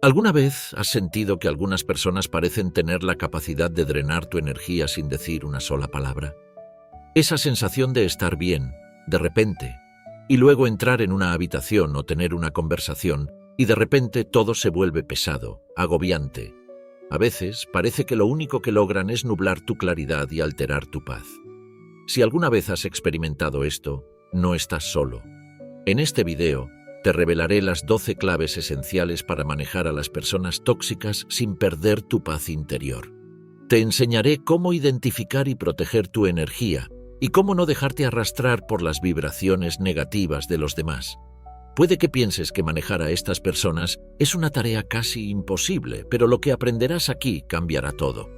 ¿Alguna vez has sentido que algunas personas parecen tener la capacidad de drenar tu energía sin decir una sola palabra? Esa sensación de estar bien, de repente, y luego entrar en una habitación o tener una conversación, y de repente todo se vuelve pesado, agobiante. A veces parece que lo único que logran es nublar tu claridad y alterar tu paz. Si alguna vez has experimentado esto, no estás solo. En este video, te revelaré las 12 claves esenciales para manejar a las personas tóxicas sin perder tu paz interior. Te enseñaré cómo identificar y proteger tu energía y cómo no dejarte arrastrar por las vibraciones negativas de los demás. Puede que pienses que manejar a estas personas es una tarea casi imposible, pero lo que aprenderás aquí cambiará todo.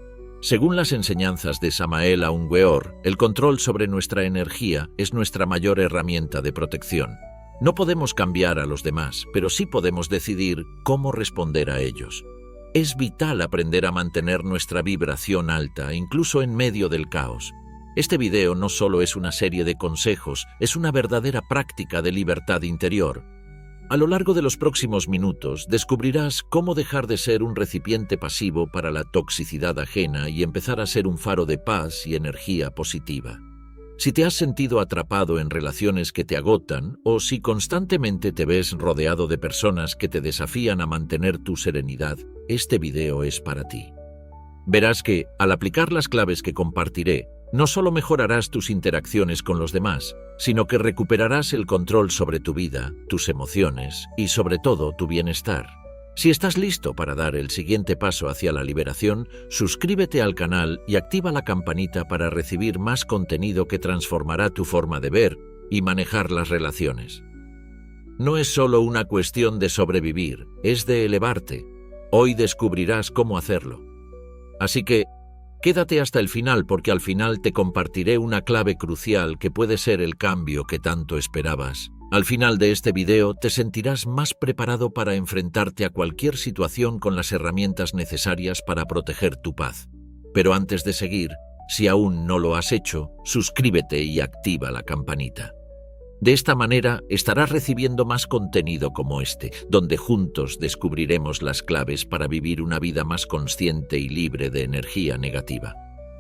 Según las enseñanzas de Samael Aun Weor, el control sobre nuestra energía es nuestra mayor herramienta de protección. No podemos cambiar a los demás, pero sí podemos decidir cómo responder a ellos. Es vital aprender a mantener nuestra vibración alta, incluso en medio del caos. Este video no solo es una serie de consejos, es una verdadera práctica de libertad interior. A lo largo de los próximos minutos, descubrirás cómo dejar de ser un recipiente pasivo para la toxicidad ajena y empezar a ser un faro de paz y energía positiva. Si te has sentido atrapado en relaciones que te agotan o si constantemente te ves rodeado de personas que te desafían a mantener tu serenidad, este video es para ti. Verás que, al aplicar las claves que compartiré, no solo mejorarás tus interacciones con los demás, sino que recuperarás el control sobre tu vida, tus emociones y, sobre todo, tu bienestar. Si estás listo para dar el siguiente paso hacia la liberación, suscríbete al canal y activa la campanita para recibir más contenido que transformará tu forma de ver y manejar las relaciones. No es solo una cuestión de sobrevivir, es de elevarte. Hoy descubrirás cómo hacerlo. Así que, quédate hasta el final porque al final te compartiré una clave crucial que puede ser el cambio que tanto esperabas. Al final de este video te sentirás más preparado para enfrentarte a cualquier situación con las herramientas necesarias para proteger tu paz. Pero antes de seguir, si aún no lo has hecho, suscríbete y activa la campanita. De esta manera estarás recibiendo más contenido como este, donde juntos descubriremos las claves para vivir una vida más consciente y libre de energía negativa.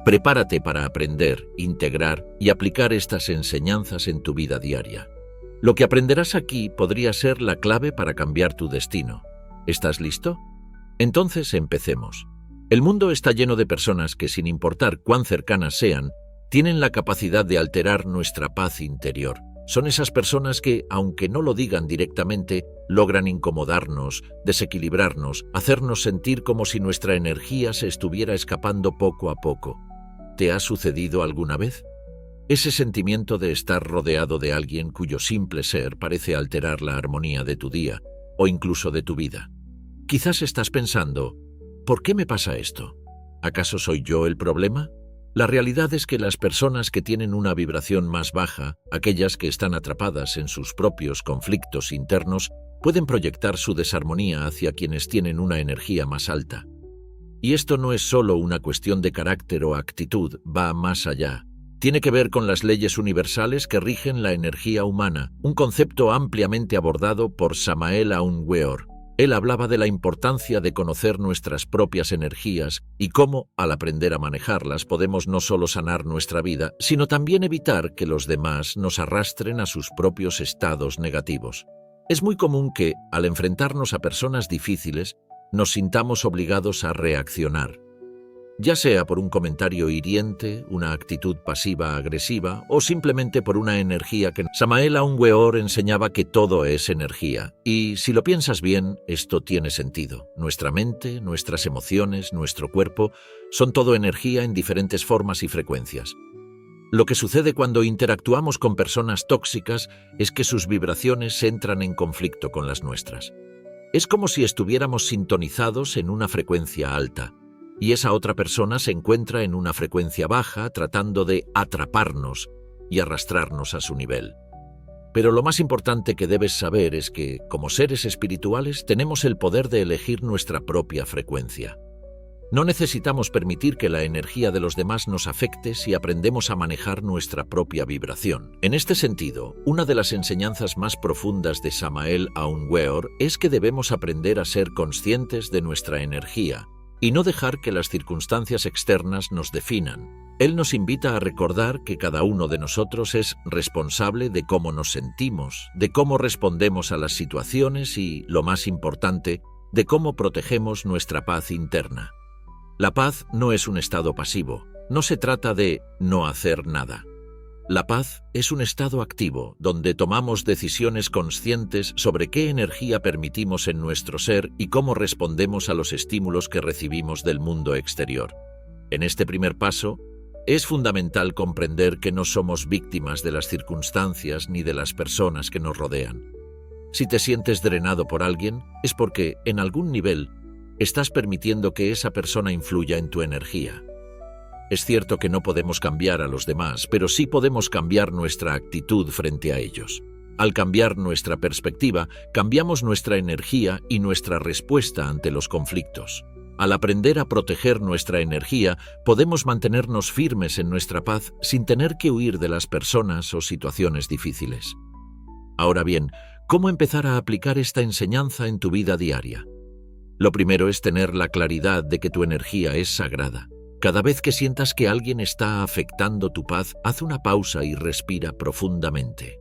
Prepárate para aprender, integrar y aplicar estas enseñanzas en tu vida diaria. Lo que aprenderás aquí podría ser la clave para cambiar tu destino. ¿Estás listo? Entonces empecemos. El mundo está lleno de personas que, sin importar cuán cercanas sean, tienen la capacidad de alterar nuestra paz interior. Son esas personas que, aunque no lo digan directamente, logran incomodarnos, desequilibrarnos, hacernos sentir como si nuestra energía se estuviera escapando poco a poco. ¿Te ha sucedido alguna vez? Ese sentimiento de estar rodeado de alguien cuyo simple ser parece alterar la armonía de tu día o incluso de tu vida. Quizás estás pensando, ¿por qué me pasa esto? ¿Acaso soy yo el problema? La realidad es que las personas que tienen una vibración más baja, aquellas que están atrapadas en sus propios conflictos internos, pueden proyectar su desarmonía hacia quienes tienen una energía más alta. Y esto no es solo una cuestión de carácter o actitud, va más allá. Tiene que ver con las leyes universales que rigen la energía humana, un concepto ampliamente abordado por Samael Aun Weor. Él hablaba de la importancia de conocer nuestras propias energías y cómo, al aprender a manejarlas, podemos no solo sanar nuestra vida, sino también evitar que los demás nos arrastren a sus propios estados negativos. Es muy común que, al enfrentarnos a personas difíciles, nos sintamos obligados a reaccionar. Ya sea por un comentario hiriente, una actitud pasiva-agresiva o simplemente por una energía que Samael Aun Weor enseñaba que todo es energía. Y si lo piensas bien, esto tiene sentido. Nuestra mente, nuestras emociones, nuestro cuerpo, son todo energía en diferentes formas y frecuencias. Lo que sucede cuando interactuamos con personas tóxicas es que sus vibraciones entran en conflicto con las nuestras. Es como si estuviéramos sintonizados en una frecuencia alta. Y esa otra persona se encuentra en una frecuencia baja tratando de atraparnos y arrastrarnos a su nivel. Pero lo más importante que debes saber es que, como seres espirituales, tenemos el poder de elegir nuestra propia frecuencia. No necesitamos permitir que la energía de los demás nos afecte si aprendemos a manejar nuestra propia vibración. En este sentido, una de las enseñanzas más profundas de Samael Aun Weor es que debemos aprender a ser conscientes de nuestra energía y no dejar que las circunstancias externas nos definan. Él nos invita a recordar que cada uno de nosotros es responsable de cómo nos sentimos, de cómo respondemos a las situaciones y, lo más importante, de cómo protegemos nuestra paz interna. La paz no es un estado pasivo, no se trata de no hacer nada. La paz es un estado activo, donde tomamos decisiones conscientes sobre qué energía permitimos en nuestro ser y cómo respondemos a los estímulos que recibimos del mundo exterior. En este primer paso, es fundamental comprender que no somos víctimas de las circunstancias ni de las personas que nos rodean. Si te sientes drenado por alguien, es porque, en algún nivel, estás permitiendo que esa persona influya en tu energía. Es cierto que no podemos cambiar a los demás, pero sí podemos cambiar nuestra actitud frente a ellos. Al cambiar nuestra perspectiva, cambiamos nuestra energía y nuestra respuesta ante los conflictos. Al aprender a proteger nuestra energía, podemos mantenernos firmes en nuestra paz sin tener que huir de las personas o situaciones difíciles. Ahora bien, ¿cómo empezar a aplicar esta enseñanza en tu vida diaria? Lo primero es tener la claridad de que tu energía es sagrada. Cada vez que sientas que alguien está afectando tu paz, haz una pausa y respira profundamente.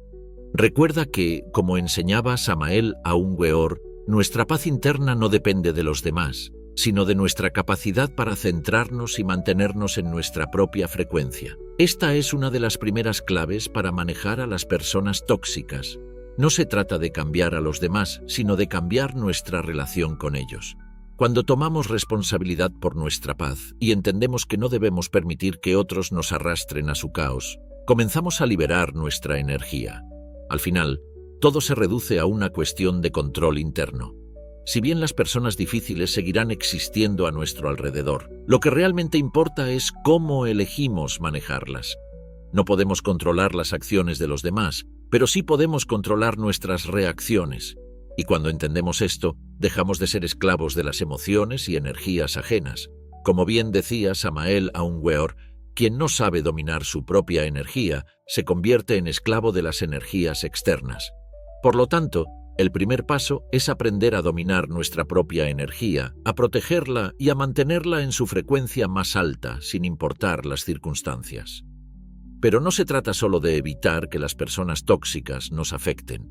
Recuerda que, como enseñaba Samael Aun Weor, nuestra paz interna no depende de los demás, sino de nuestra capacidad para centrarnos y mantenernos en nuestra propia frecuencia. Esta es una de las primeras claves para manejar a las personas tóxicas. No se trata de cambiar a los demás, sino de cambiar nuestra relación con ellos. Cuando tomamos responsabilidad por nuestra paz y entendemos que no debemos permitir que otros nos arrastren a su caos, comenzamos a liberar nuestra energía. Al final, todo se reduce a una cuestión de control interno. Si bien las personas difíciles seguirán existiendo a nuestro alrededor, lo que realmente importa es cómo elegimos manejarlas. No podemos controlar las acciones de los demás, pero sí podemos controlar nuestras reacciones. Y cuando entendemos esto, dejamos de ser esclavos de las emociones y energías ajenas. Como bien decía Samael Aun Weor, quien no sabe dominar su propia energía se convierte en esclavo de las energías externas. Por lo tanto, el primer paso es aprender a dominar nuestra propia energía, a protegerla y a mantenerla en su frecuencia más alta, sin importar las circunstancias. Pero no se trata solo de evitar que las personas tóxicas nos afecten.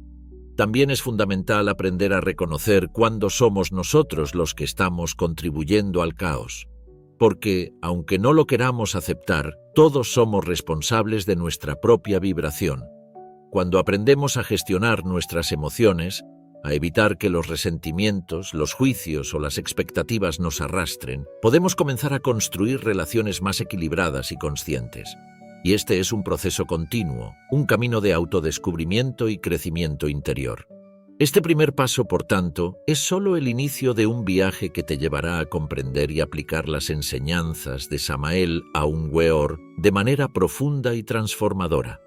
También es fundamental aprender a reconocer cuándo somos nosotros los que estamos contribuyendo al caos. Porque, aunque no lo queramos aceptar, todos somos responsables de nuestra propia vibración. Cuando aprendemos a gestionar nuestras emociones, a evitar que los resentimientos, los juicios o las expectativas nos arrastren, podemos comenzar a construir relaciones más equilibradas y conscientes. Y este es un proceso continuo, un camino de autodescubrimiento y crecimiento interior. Este primer paso, por tanto, es solo el inicio de un viaje que te llevará a comprender y aplicar las enseñanzas de Samael Aun Weor de manera profunda y transformadora.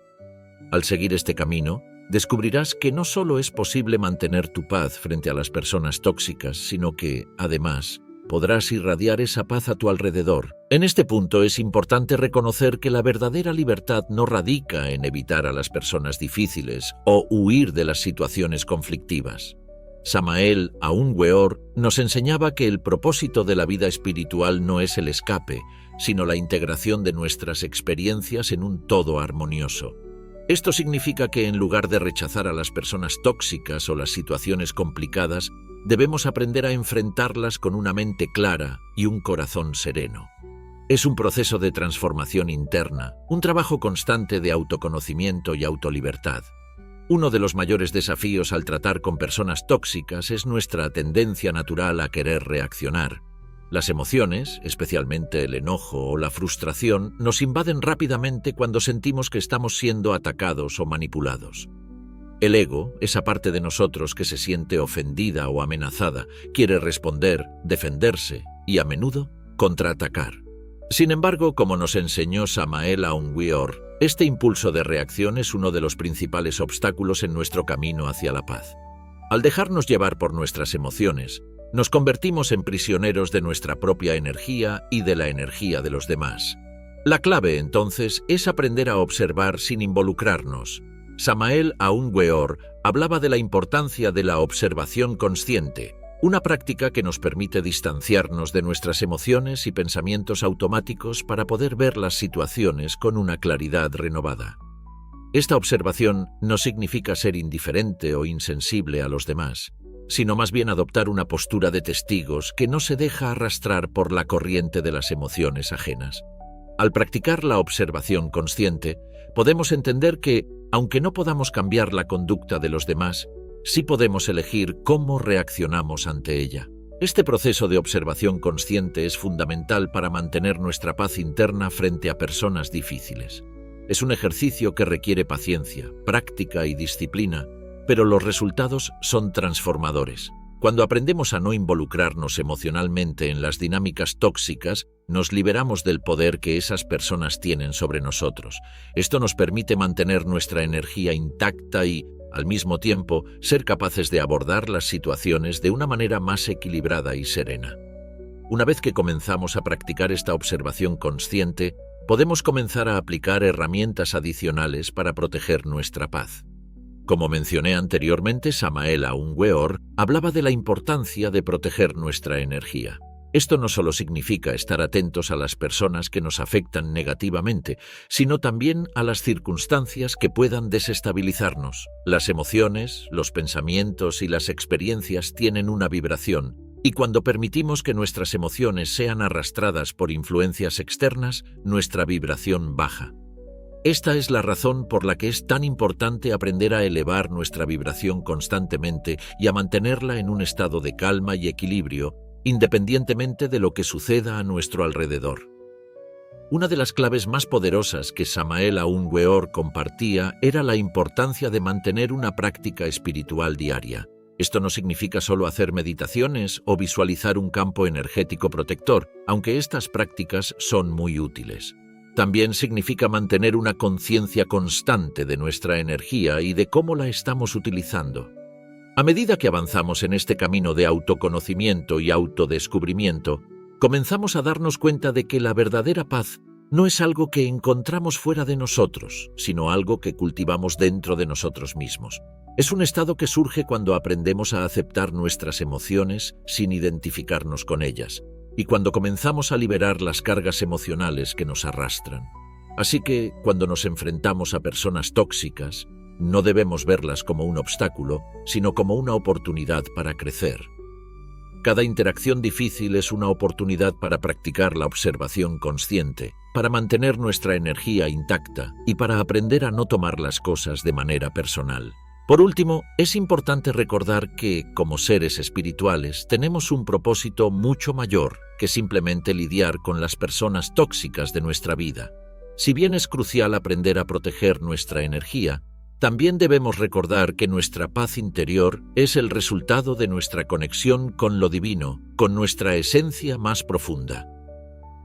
Al seguir este camino, descubrirás que no solo es posible mantener tu paz frente a las personas tóxicas, sino que, además, podrás irradiar esa paz a tu alrededor. En este punto es importante reconocer que la verdadera libertad no radica en evitar a las personas difíciles o huir de las situaciones conflictivas. Samael Aun Weor nos enseñaba que el propósito de la vida espiritual no es el escape, sino la integración de nuestras experiencias en un todo armonioso. Esto significa que en lugar de rechazar a las personas tóxicas o las situaciones complicadas, debemos aprender a enfrentarlas con una mente clara y un corazón sereno. Es un proceso de transformación interna, un trabajo constante de autoconocimiento y autolibertad. Uno de los mayores desafíos al tratar con personas tóxicas es nuestra tendencia natural a querer reaccionar. Las emociones, especialmente el enojo o la frustración, nos invaden rápidamente cuando sentimos que estamos siendo atacados o manipulados. El ego, esa parte de nosotros que se siente ofendida o amenazada, quiere responder, defenderse y, a menudo, contraatacar. Sin embargo, como nos enseñó Samael Aun Weor, este impulso de reacción es uno de los principales obstáculos en nuestro camino hacia la paz. Al dejarnos llevar por nuestras emociones, Nos convertimos en prisioneros de nuestra propia energía y de la energía de los demás. La clave, entonces, es aprender a observar sin involucrarnos. Samael Aun Weor hablaba de la importancia de la observación consciente, una práctica que nos permite distanciarnos de nuestras emociones y pensamientos automáticos para poder ver las situaciones con una claridad renovada. Esta observación no significa ser indiferente o insensible a los demás, sino más bien adoptar una postura de testigos que no se deja arrastrar por la corriente de las emociones ajenas. Al practicar la observación consciente, podemos entender que, aunque no podamos cambiar la conducta de los demás, sí podemos elegir cómo reaccionamos ante ella. Este proceso de observación consciente es fundamental para mantener nuestra paz interna frente a personas difíciles. Es un ejercicio que requiere paciencia, práctica y disciplina, pero los resultados son transformadores. Cuando aprendemos a no involucrarnos emocionalmente en las dinámicas tóxicas, nos liberamos del poder que esas personas tienen sobre nosotros. Esto nos permite mantener nuestra energía intacta y, al mismo tiempo, ser capaces de abordar las situaciones de una manera más equilibrada y serena. Una vez que comenzamos a practicar esta observación consciente, podemos comenzar a aplicar herramientas adicionales para proteger nuestra paz. Como mencioné anteriormente, Samael Aun Weor hablaba de la importancia de proteger nuestra energía. Esto no solo significa estar atentos a las personas que nos afectan negativamente, sino también a las circunstancias que puedan desestabilizarnos. Las emociones, los pensamientos y las experiencias tienen una vibración, y cuando permitimos que nuestras emociones sean arrastradas por influencias externas, nuestra vibración baja. Esta es la razón por la que es tan importante aprender a elevar nuestra vibración constantemente y a mantenerla en un estado de calma y equilibrio, independientemente de lo que suceda a nuestro alrededor. Una de las claves más poderosas que Samael Aun Weor compartía era la importancia de mantener una práctica espiritual diaria. Esto no significa solo hacer meditaciones o visualizar un campo energético protector, aunque estas prácticas son muy útiles. También significa mantener una conciencia constante de nuestra energía y de cómo la estamos utilizando. A medida que avanzamos en este camino de autoconocimiento y autodescubrimiento, comenzamos a darnos cuenta de que la verdadera paz no es algo que encontramos fuera de nosotros, sino algo que cultivamos dentro de nosotros mismos. Es un estado que surge cuando aprendemos a aceptar nuestras emociones sin identificarnos con ellas, y cuando comenzamos a liberar las cargas emocionales que nos arrastran. Así que, cuando nos enfrentamos a personas tóxicas, no debemos verlas como un obstáculo, sino como una oportunidad para crecer. Cada interacción difícil es una oportunidad para practicar la observación consciente, para mantener nuestra energía intacta y para aprender a no tomar las cosas de manera personal. Por último, es importante recordar que, como seres espirituales, tenemos un propósito mucho mayor que simplemente lidiar con las personas tóxicas de nuestra vida. Si bien es crucial aprender a proteger nuestra energía, también debemos recordar que nuestra paz interior es el resultado de nuestra conexión con lo divino, con nuestra esencia más profunda.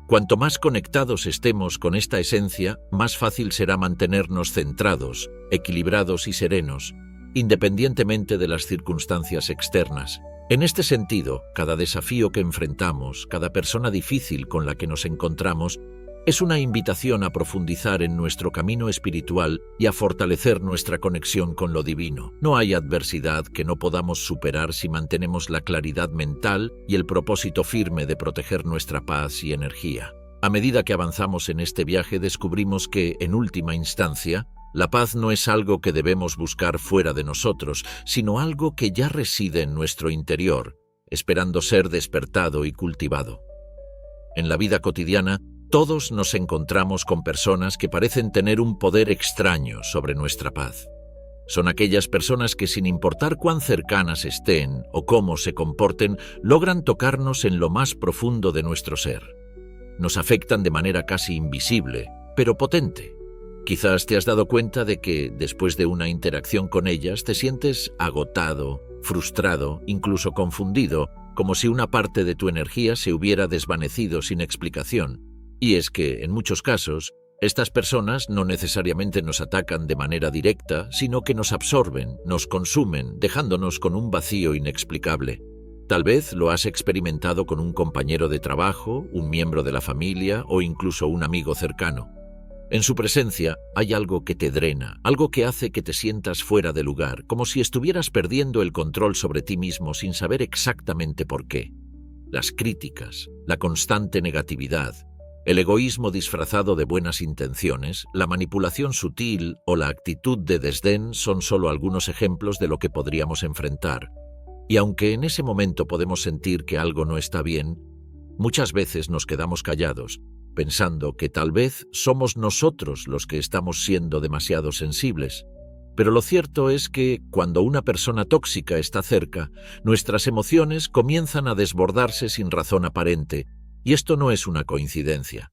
Cuanto más conectados estemos con esta esencia, más fácil será mantenernos centrados, equilibrados y serenos, independientemente de las circunstancias externas. En este sentido, cada desafío que enfrentamos, cada persona difícil con la que nos encontramos, es una invitación a profundizar en nuestro camino espiritual y a fortalecer nuestra conexión con lo divino. No hay adversidad que no podamos superar si mantenemos la claridad mental y el propósito firme de proteger nuestra paz y energía. A medida que avanzamos en este viaje, descubrimos que, en última instancia, la paz no es algo que debemos buscar fuera de nosotros, sino algo que ya reside en nuestro interior, esperando ser despertado y cultivado. En la vida cotidiana, todos nos encontramos con personas que parecen tener un poder extraño sobre nuestra paz. Son aquellas personas que, sin importar cuán cercanas estén o cómo se comporten, logran tocarnos en lo más profundo de nuestro ser. Nos afectan de manera casi invisible, pero potente. Quizás te has dado cuenta de que, después de una interacción con ellas, te sientes agotado, frustrado, incluso confundido, como si una parte de tu energía se hubiera desvanecido sin explicación. Y es que, en muchos casos, estas personas no necesariamente nos atacan de manera directa, sino que nos absorben, nos consumen, dejándonos con un vacío inexplicable. Tal vez lo has experimentado con un compañero de trabajo, un miembro de la familia o incluso un amigo cercano. En su presencia hay algo que te drena, algo que hace que te sientas fuera de lugar, como si estuvieras perdiendo el control sobre ti mismo sin saber exactamente por qué. Las críticas, la constante negatividad, el egoísmo disfrazado de buenas intenciones, la manipulación sutil o la actitud de desdén son solo algunos ejemplos de lo que podríamos enfrentar. Y aunque en ese momento podemos sentir que algo no está bien, muchas veces nos quedamos callados, pensando que tal vez somos nosotros los que estamos siendo demasiado sensibles. Pero lo cierto es que, cuando una persona tóxica está cerca, nuestras emociones comienzan a desbordarse sin razón aparente, y esto no es una coincidencia.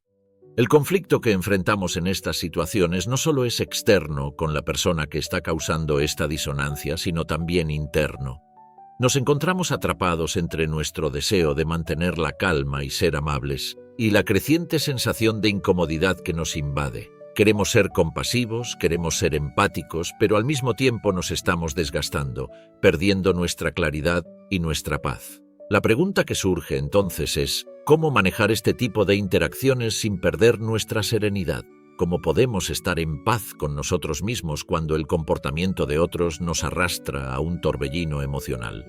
El conflicto que enfrentamos en estas situaciones no solo es externo con la persona que está causando esta disonancia, sino también interno. Nos encontramos atrapados entre nuestro deseo de mantener la calma y ser amables, y la creciente sensación de incomodidad que nos invade. Queremos ser compasivos, queremos ser empáticos, pero al mismo tiempo nos estamos desgastando, perdiendo nuestra claridad y nuestra paz. La pregunta que surge entonces es, ¿cómo manejar este tipo de interacciones sin perder nuestra serenidad? ¿Cómo podemos estar en paz con nosotros mismos cuando el comportamiento de otros nos arrastra a un torbellino emocional?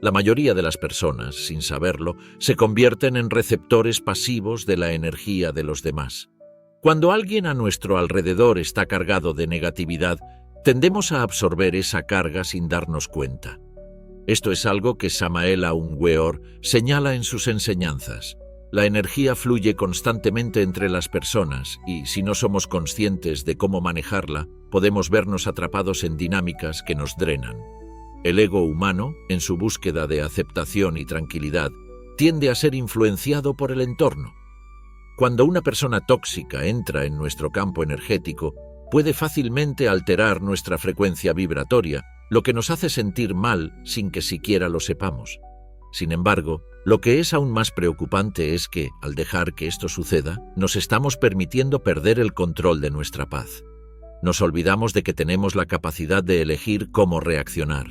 La mayoría de las personas, sin saberlo, se convierten en receptores pasivos de la energía de los demás. Cuando alguien a nuestro alrededor está cargado de negatividad, tendemos a absorber esa carga sin darnos cuenta. Esto es algo que Samael Aun Weor señala en sus enseñanzas. La energía fluye constantemente entre las personas y, si no somos conscientes de cómo manejarla, podemos vernos atrapados en dinámicas que nos drenan. El ego humano, en su búsqueda de aceptación y tranquilidad, tiende a ser influenciado por el entorno. Cuando una persona tóxica entra en nuestro campo energético, puede fácilmente alterar nuestra frecuencia vibratoria, lo que nos hace sentir mal sin que siquiera lo sepamos. Sin embargo, lo que es aún más preocupante es que, al dejar que esto suceda, nos estamos permitiendo perder el control de nuestra paz. Nos olvidamos de que tenemos la capacidad de elegir cómo reaccionar.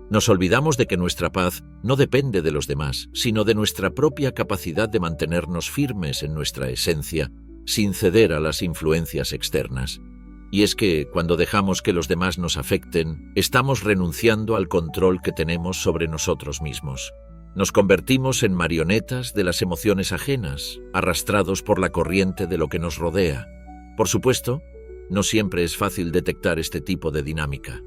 Nos olvidamos de que nuestra paz no depende de los demás, sino de nuestra propia capacidad de mantenernos firmes en nuestra esencia, sin ceder a las influencias externas. Y es que, cuando dejamos que los demás nos afecten, estamos renunciando al control que tenemos sobre nosotros mismos. Nos convertimos en marionetas de las emociones ajenas, arrastrados por la corriente de lo que nos rodea. Por supuesto, no siempre es fácil detectar este tipo de dinámica.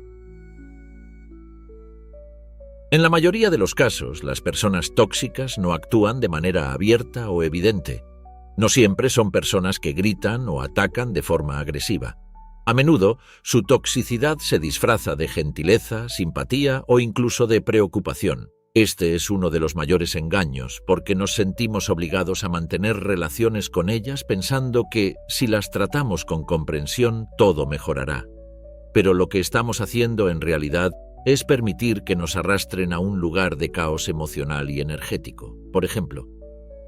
En la mayoría de los casos, las personas tóxicas no actúan de manera abierta o evidente. No siempre son personas que gritan o atacan de forma agresiva. A menudo, su toxicidad se disfraza de gentileza, simpatía o incluso de preocupación. Este es uno de los mayores engaños, porque nos sentimos obligados a mantener relaciones con ellas pensando que, si las tratamos con comprensión, todo mejorará. Pero lo que estamos haciendo en realidad es permitir que nos arrastren a un lugar de caos emocional y energético. Por ejemplo,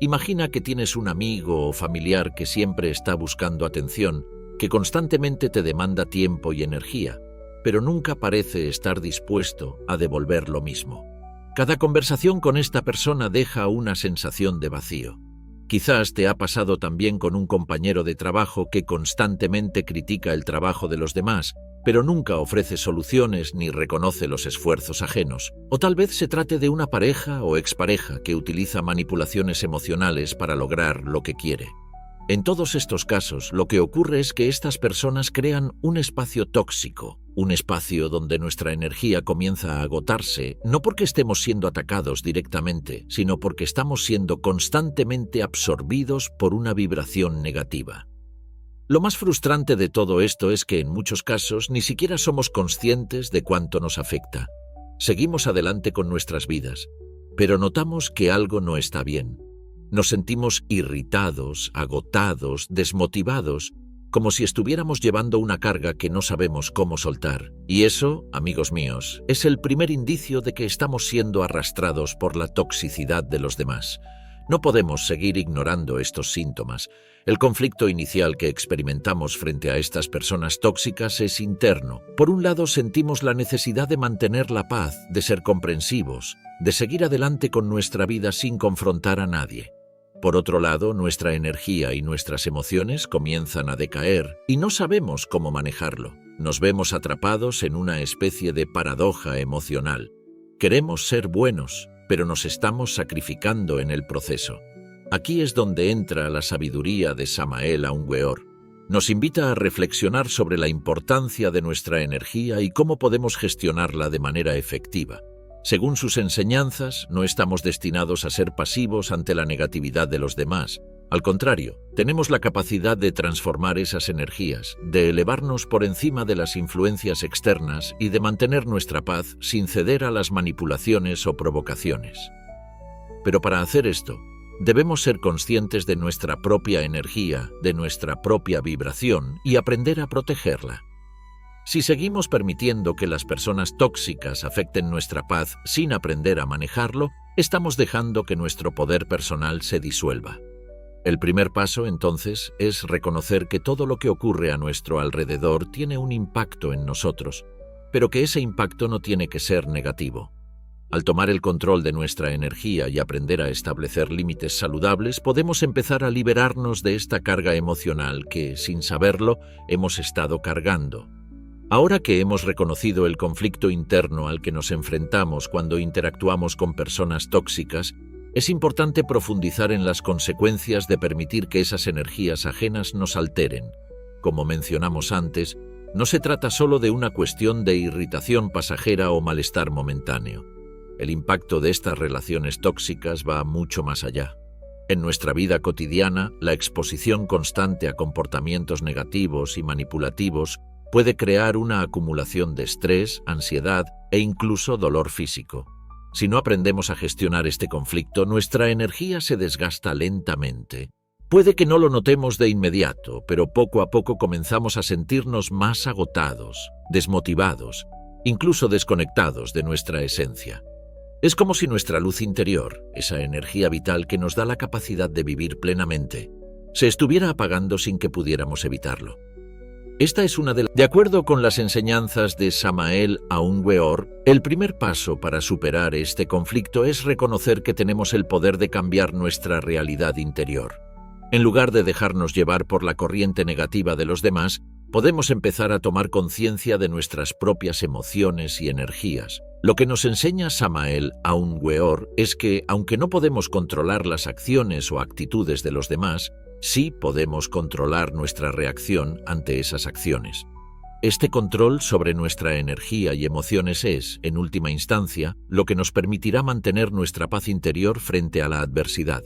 imagina que tienes un amigo o familiar que siempre está buscando atención, que constantemente te demanda tiempo y energía, pero nunca parece estar dispuesto a devolver lo mismo. Cada conversación con esta persona deja una sensación de vacío. Quizás te ha pasado también con un compañero de trabajo que constantemente critica el trabajo de los demás, pero nunca ofrece soluciones ni reconoce los esfuerzos ajenos. O tal vez se trate de una pareja o expareja que utiliza manipulaciones emocionales para lograr lo que quiere. En todos estos casos, lo que ocurre es que estas personas crean un espacio tóxico, un espacio donde nuestra energía comienza a agotarse, no porque estemos siendo atacados directamente, sino porque estamos siendo constantemente absorbidos por una vibración negativa. Lo más frustrante de todo esto es que en muchos casos ni siquiera somos conscientes de cuánto nos afecta. Seguimos adelante con nuestras vidas, pero notamos que algo no está bien. Nos sentimos irritados, agotados, desmotivados, como si estuviéramos llevando una carga que no sabemos cómo soltar. Y eso, amigos míos, es el primer indicio de que estamos siendo arrastrados por la toxicidad de los demás. No podemos seguir ignorando estos síntomas. El conflicto inicial que experimentamos frente a estas personas tóxicas es interno. Por un lado, sentimos la necesidad de mantener la paz, de ser comprensivos, de seguir adelante con nuestra vida sin confrontar a nadie. Por otro lado, nuestra energía y nuestras emociones comienzan a decaer y no sabemos cómo manejarlo. Nos vemos atrapados en una especie de paradoja emocional. Queremos ser buenos, pero nos estamos sacrificando en el proceso. Aquí es donde entra la sabiduría de Samael Aun Weor. Nos invita a reflexionar sobre la importancia de nuestra energía y cómo podemos gestionarla de manera efectiva. Según sus enseñanzas, no estamos destinados a ser pasivos ante la negatividad de los demás. Al contrario, tenemos la capacidad de transformar esas energías, de elevarnos por encima de las influencias externas y de mantener nuestra paz sin ceder a las manipulaciones o provocaciones. Pero para hacer esto, debemos ser conscientes de nuestra propia energía, de nuestra propia vibración y aprender a protegerla. Si seguimos permitiendo que las personas tóxicas afecten nuestra paz sin aprender a manejarlo, estamos dejando que nuestro poder personal se disuelva. El primer paso, entonces, es reconocer que todo lo que ocurre a nuestro alrededor tiene un impacto en nosotros, pero que ese impacto no tiene que ser negativo. Al tomar el control de nuestra energía y aprender a establecer límites saludables, podemos empezar a liberarnos de esta carga emocional que, sin saberlo, hemos estado cargando. Ahora que hemos reconocido el conflicto interno al que nos enfrentamos cuando interactuamos con personas tóxicas, es importante profundizar en las consecuencias de permitir que esas energías ajenas nos alteren. Como mencionamos antes, no se trata solo de una cuestión de irritación pasajera o malestar momentáneo. El impacto de estas relaciones tóxicas va mucho más allá. En nuestra vida cotidiana, la exposición constante a comportamientos negativos y manipulativos puede crear una acumulación de estrés, ansiedad e incluso dolor físico. Si no aprendemos a gestionar este conflicto, nuestra energía se desgasta lentamente. Puede que no lo notemos de inmediato, pero poco a poco comenzamos a sentirnos más agotados, desmotivados, incluso desconectados de nuestra esencia. Es como si nuestra luz interior, esa energía vital que nos da la capacidad de vivir plenamente, se estuviera apagando sin que pudiéramos evitarlo. Esta es una de acuerdo con las enseñanzas de Samael Aun Weor, el primer paso para superar este conflicto es reconocer que tenemos el poder de cambiar nuestra realidad interior. En lugar de dejarnos llevar por la corriente negativa de los demás, podemos empezar a tomar conciencia de nuestras propias emociones y energías. Lo que nos enseña Samael Aun Weor es que, aunque no podemos controlar las acciones o actitudes de los demás, sí podemos controlar nuestra reacción ante esas acciones. Este control sobre nuestra energía y emociones es, en última instancia, lo que nos permitirá mantener nuestra paz interior frente a la adversidad.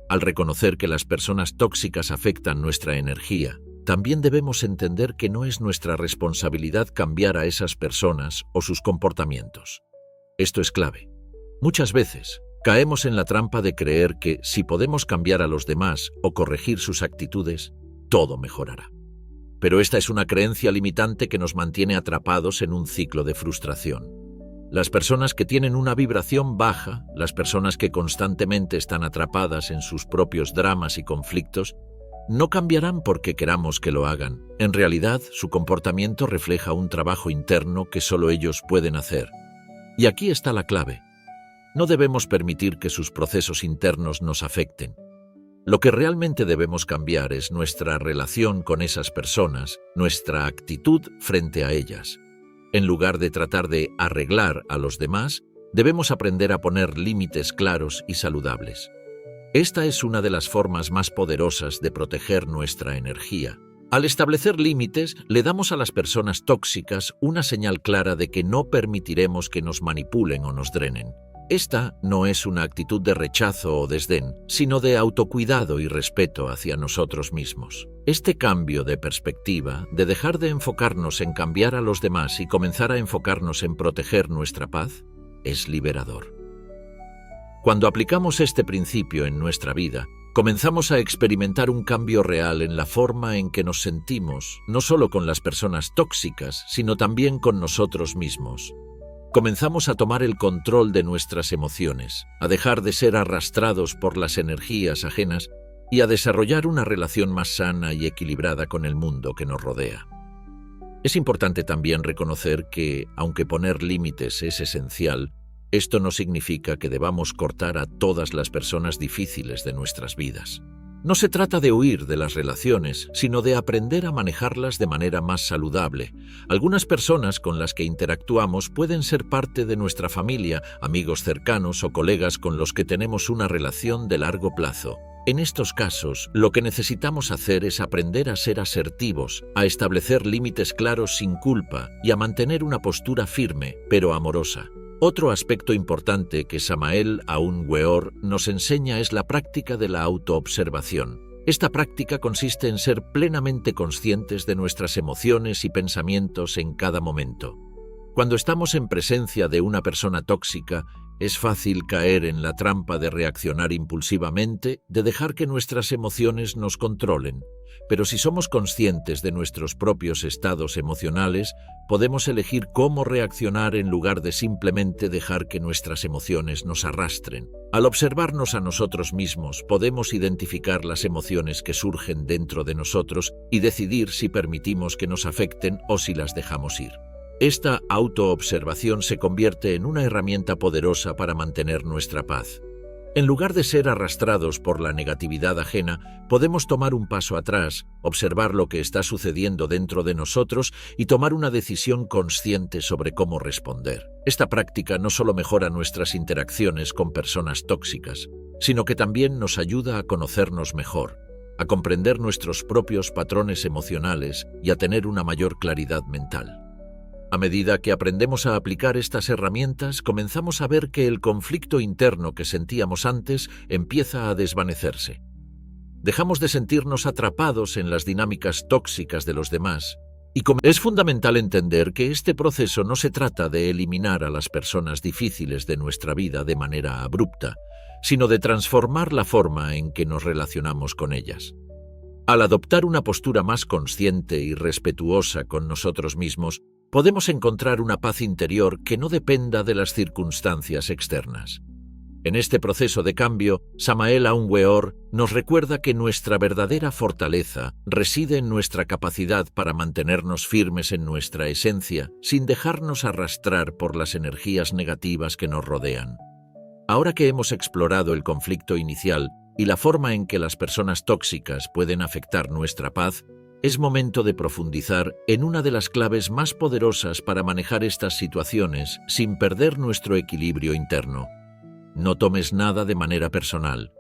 Al reconocer que las personas tóxicas afectan nuestra energía, también debemos entender que no es nuestra responsabilidad cambiar a esas personas o sus comportamientos. Esto es clave. Muchas veces, caemos en la trampa de creer que si podemos cambiar a los demás o corregir sus actitudes, todo mejorará. Pero esta es una creencia limitante que nos mantiene atrapados en un ciclo de frustración. Las personas que tienen una vibración baja, las personas que constantemente están atrapadas en sus propios dramas y conflictos, no cambiarán porque queramos que lo hagan. En realidad, su comportamiento refleja un trabajo interno que solo ellos pueden hacer. Y aquí está la clave. No debemos permitir que sus procesos internos nos afecten. Lo que realmente debemos cambiar es nuestra relación con esas personas, nuestra actitud frente a ellas. En lugar de tratar de arreglar a los demás, debemos aprender a poner límites claros y saludables. Esta es una de las formas más poderosas de proteger nuestra energía. Al establecer límites, le damos a las personas tóxicas una señal clara de que no permitiremos que nos manipulen o nos drenen. Esta no es una actitud de rechazo o desdén, sino de autocuidado y respeto hacia nosotros mismos. Este cambio de perspectiva, de dejar de enfocarnos en cambiar a los demás y comenzar a enfocarnos en proteger nuestra paz, es liberador. Cuando aplicamos este principio en nuestra vida, comenzamos a experimentar un cambio real en la forma en que nos sentimos, no solo con las personas tóxicas, sino también con nosotros mismos. Comenzamos a tomar el control de nuestras emociones, a dejar de ser arrastrados por las energías ajenas y a desarrollar una relación más sana y equilibrada con el mundo que nos rodea. Es importante también reconocer que, aunque poner límites es esencial, esto no significa que debamos cortar a todas las personas difíciles de nuestras vidas. No se trata de huir de las relaciones, sino de aprender a manejarlas de manera más saludable. Algunas personas con las que interactuamos pueden ser parte de nuestra familia, amigos cercanos o colegas con los que tenemos una relación de largo plazo. En estos casos, lo que necesitamos hacer es aprender a ser asertivos, a establecer límites claros sin culpa y a mantener una postura firme, pero amorosa. Otro aspecto importante que Samael Aun Weor nos enseña es la práctica de la autoobservación. Esta práctica consiste en ser plenamente conscientes de nuestras emociones y pensamientos en cada momento. Cuando estamos en presencia de una persona tóxica, es fácil caer en la trampa de reaccionar impulsivamente, de dejar que nuestras emociones nos controlen. Pero si somos conscientes de nuestros propios estados emocionales, podemos elegir cómo reaccionar en lugar de simplemente dejar que nuestras emociones nos arrastren. Al observarnos a nosotros mismos, podemos identificar las emociones que surgen dentro de nosotros y decidir si permitimos que nos afecten o si las dejamos ir. Esta autoobservación se convierte en una herramienta poderosa para mantener nuestra paz. En lugar de ser arrastrados por la negatividad ajena, podemos tomar un paso atrás, observar lo que está sucediendo dentro de nosotros y tomar una decisión consciente sobre cómo responder. Esta práctica no solo mejora nuestras interacciones con personas tóxicas, sino que también nos ayuda a conocernos mejor, a comprender nuestros propios patrones emocionales y a tener una mayor claridad mental. A medida que aprendemos a aplicar estas herramientas, comenzamos a ver que el conflicto interno que sentíamos antes empieza a desvanecerse. Dejamos de sentirnos atrapados en las dinámicas tóxicas de los demás. Y es fundamental entender que este proceso no se trata de eliminar a las personas difíciles de nuestra vida de manera abrupta, sino de transformar la forma en que nos relacionamos con ellas. Al adoptar una postura más consciente y respetuosa con nosotros mismos, podemos encontrar una paz interior que no dependa de las circunstancias externas. En este proceso de cambio, Samael Aun Weor nos recuerda que nuestra verdadera fortaleza reside en nuestra capacidad para mantenernos firmes en nuestra esencia, sin dejarnos arrastrar por las energías negativas que nos rodean. Ahora que hemos explorado el conflicto inicial y la forma en que las personas tóxicas pueden afectar nuestra paz, es momento de profundizar en una de las claves más poderosas para manejar estas situaciones sin perder nuestro equilibrio interno. No tomes nada de manera personal.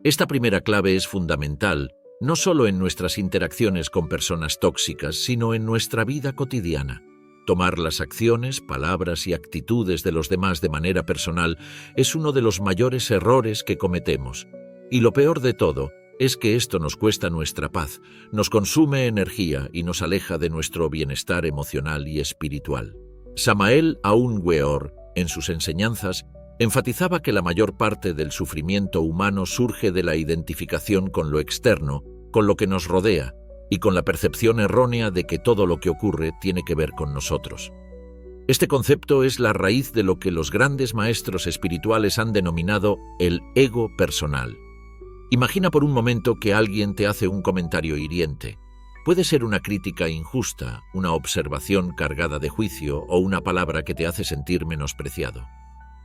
Esta primera clave es fundamental, no solo en nuestras interacciones con personas tóxicas, sino en nuestra vida cotidiana. Tomar las acciones, palabras y actitudes de los demás de manera personal es uno de los mayores errores que cometemos. Y lo peor de todo es que esto nos cuesta nuestra paz, nos consume energía y nos aleja de nuestro bienestar emocional y espiritual. Samael Aun Weor, en sus enseñanzas, enfatizaba que la mayor parte del sufrimiento humano surge de la identificación con lo externo, con lo que nos rodea, y con la percepción errónea de que todo lo que ocurre tiene que ver con nosotros. Este concepto es la raíz de lo que los grandes maestros espirituales han denominado el ego personal. Imagina por un momento que alguien te hace un comentario hiriente. Puede ser una crítica injusta, una observación cargada de juicio o una palabra que te hace sentir menospreciado.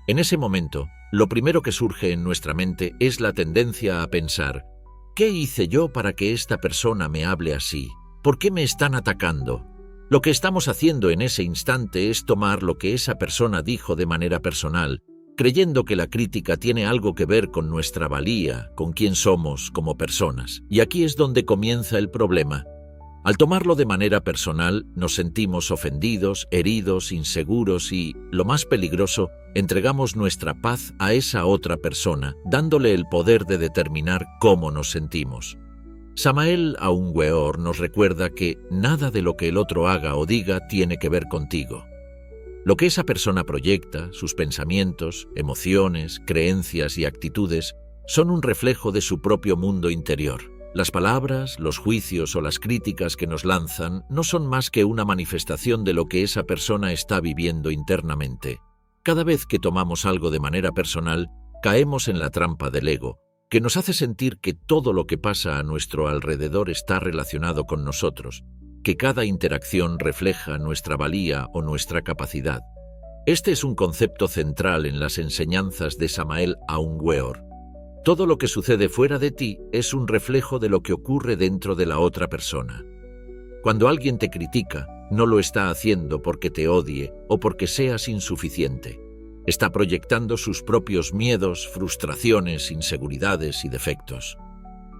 En ese momento, lo primero que surge en nuestra mente es la tendencia a pensar: ¿qué hice yo para que esta persona me hable así? ¿Por qué me están atacando? Lo que estamos haciendo en ese instante es tomar lo que esa persona dijo de manera personal, creyendo que la crítica tiene algo que ver con nuestra valía, con quién somos como personas. Y aquí es donde comienza el problema. Al tomarlo de manera personal, nos sentimos ofendidos, heridos, inseguros y, lo más peligroso, entregamos nuestra paz a esa otra persona, dándole el poder de determinar cómo nos sentimos. Samael Aun Weor nos recuerda que nada de lo que el otro haga o diga tiene que ver contigo. Lo que esa persona proyecta, sus pensamientos, emociones, creencias y actitudes, son un reflejo de su propio mundo interior. Las palabras, los juicios o las críticas que nos lanzan no son más que una manifestación de lo que esa persona está viviendo internamente. Cada vez que tomamos algo de manera personal, caemos en la trampa del ego. que nos hace sentir que todo lo que pasa a nuestro alrededor está relacionado con nosotros, que cada interacción refleja nuestra valía o nuestra capacidad. Este es un concepto central en las enseñanzas de Samael Aun Weor. Todo lo que sucede fuera de ti es un reflejo de lo que ocurre dentro de la otra persona. Cuando alguien te critica, no lo está haciendo porque te odie o porque seas insuficiente. Está proyectando sus propios miedos, frustraciones, inseguridades y defectos.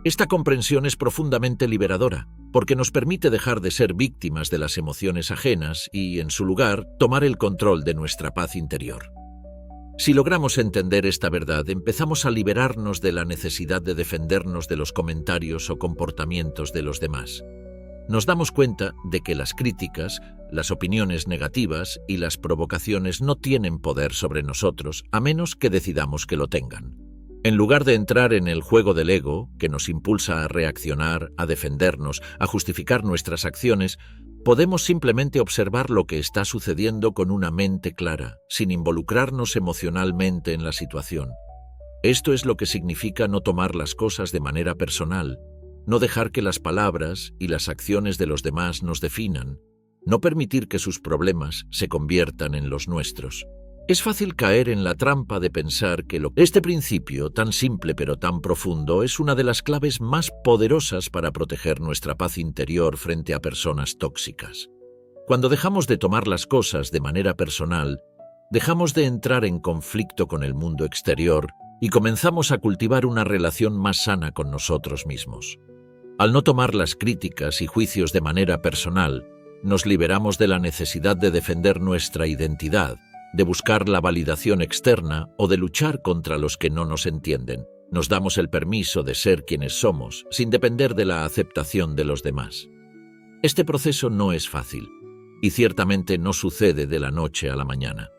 Esta comprensión es profundamente liberadora, porque nos permite dejar de ser víctimas de las emociones ajenas y, en su lugar, tomar el control de nuestra paz interior. Si logramos entender esta verdad, empezamos a liberarnos de la necesidad de defendernos de los comentarios o comportamientos de los demás. Nos damos cuenta de que las críticas, las opiniones negativas y las provocaciones no tienen poder sobre nosotros a menos que decidamos que lo tengan. En lugar de entrar en el juego del ego, que nos impulsa a reaccionar, a defendernos, a justificar nuestras acciones, podemos simplemente observar lo que está sucediendo con una mente clara, sin involucrarnos emocionalmente en la situación. Esto es lo que significa no tomar las cosas de manera personal, no dejar que las palabras y las acciones de los demás nos definan, no permitir que sus problemas se conviertan en los nuestros. Es fácil caer en la trampa de pensar que este principio, tan simple pero tan profundo, es una de las claves más poderosas para proteger nuestra paz interior frente a personas tóxicas. Cuando dejamos de tomar las cosas de manera personal, dejamos de entrar en conflicto con el mundo exterior y comenzamos a cultivar una relación más sana con nosotros mismos. Al no tomar las críticas y juicios de manera personal, nos liberamos de la necesidad de defender nuestra identidad, de buscar la validación externa o de luchar contra los que no nos entienden. Nos damos el permiso de ser quienes somos, sin depender de la aceptación de los demás. Este proceso no es fácil, y ciertamente no sucede de la noche a la mañana.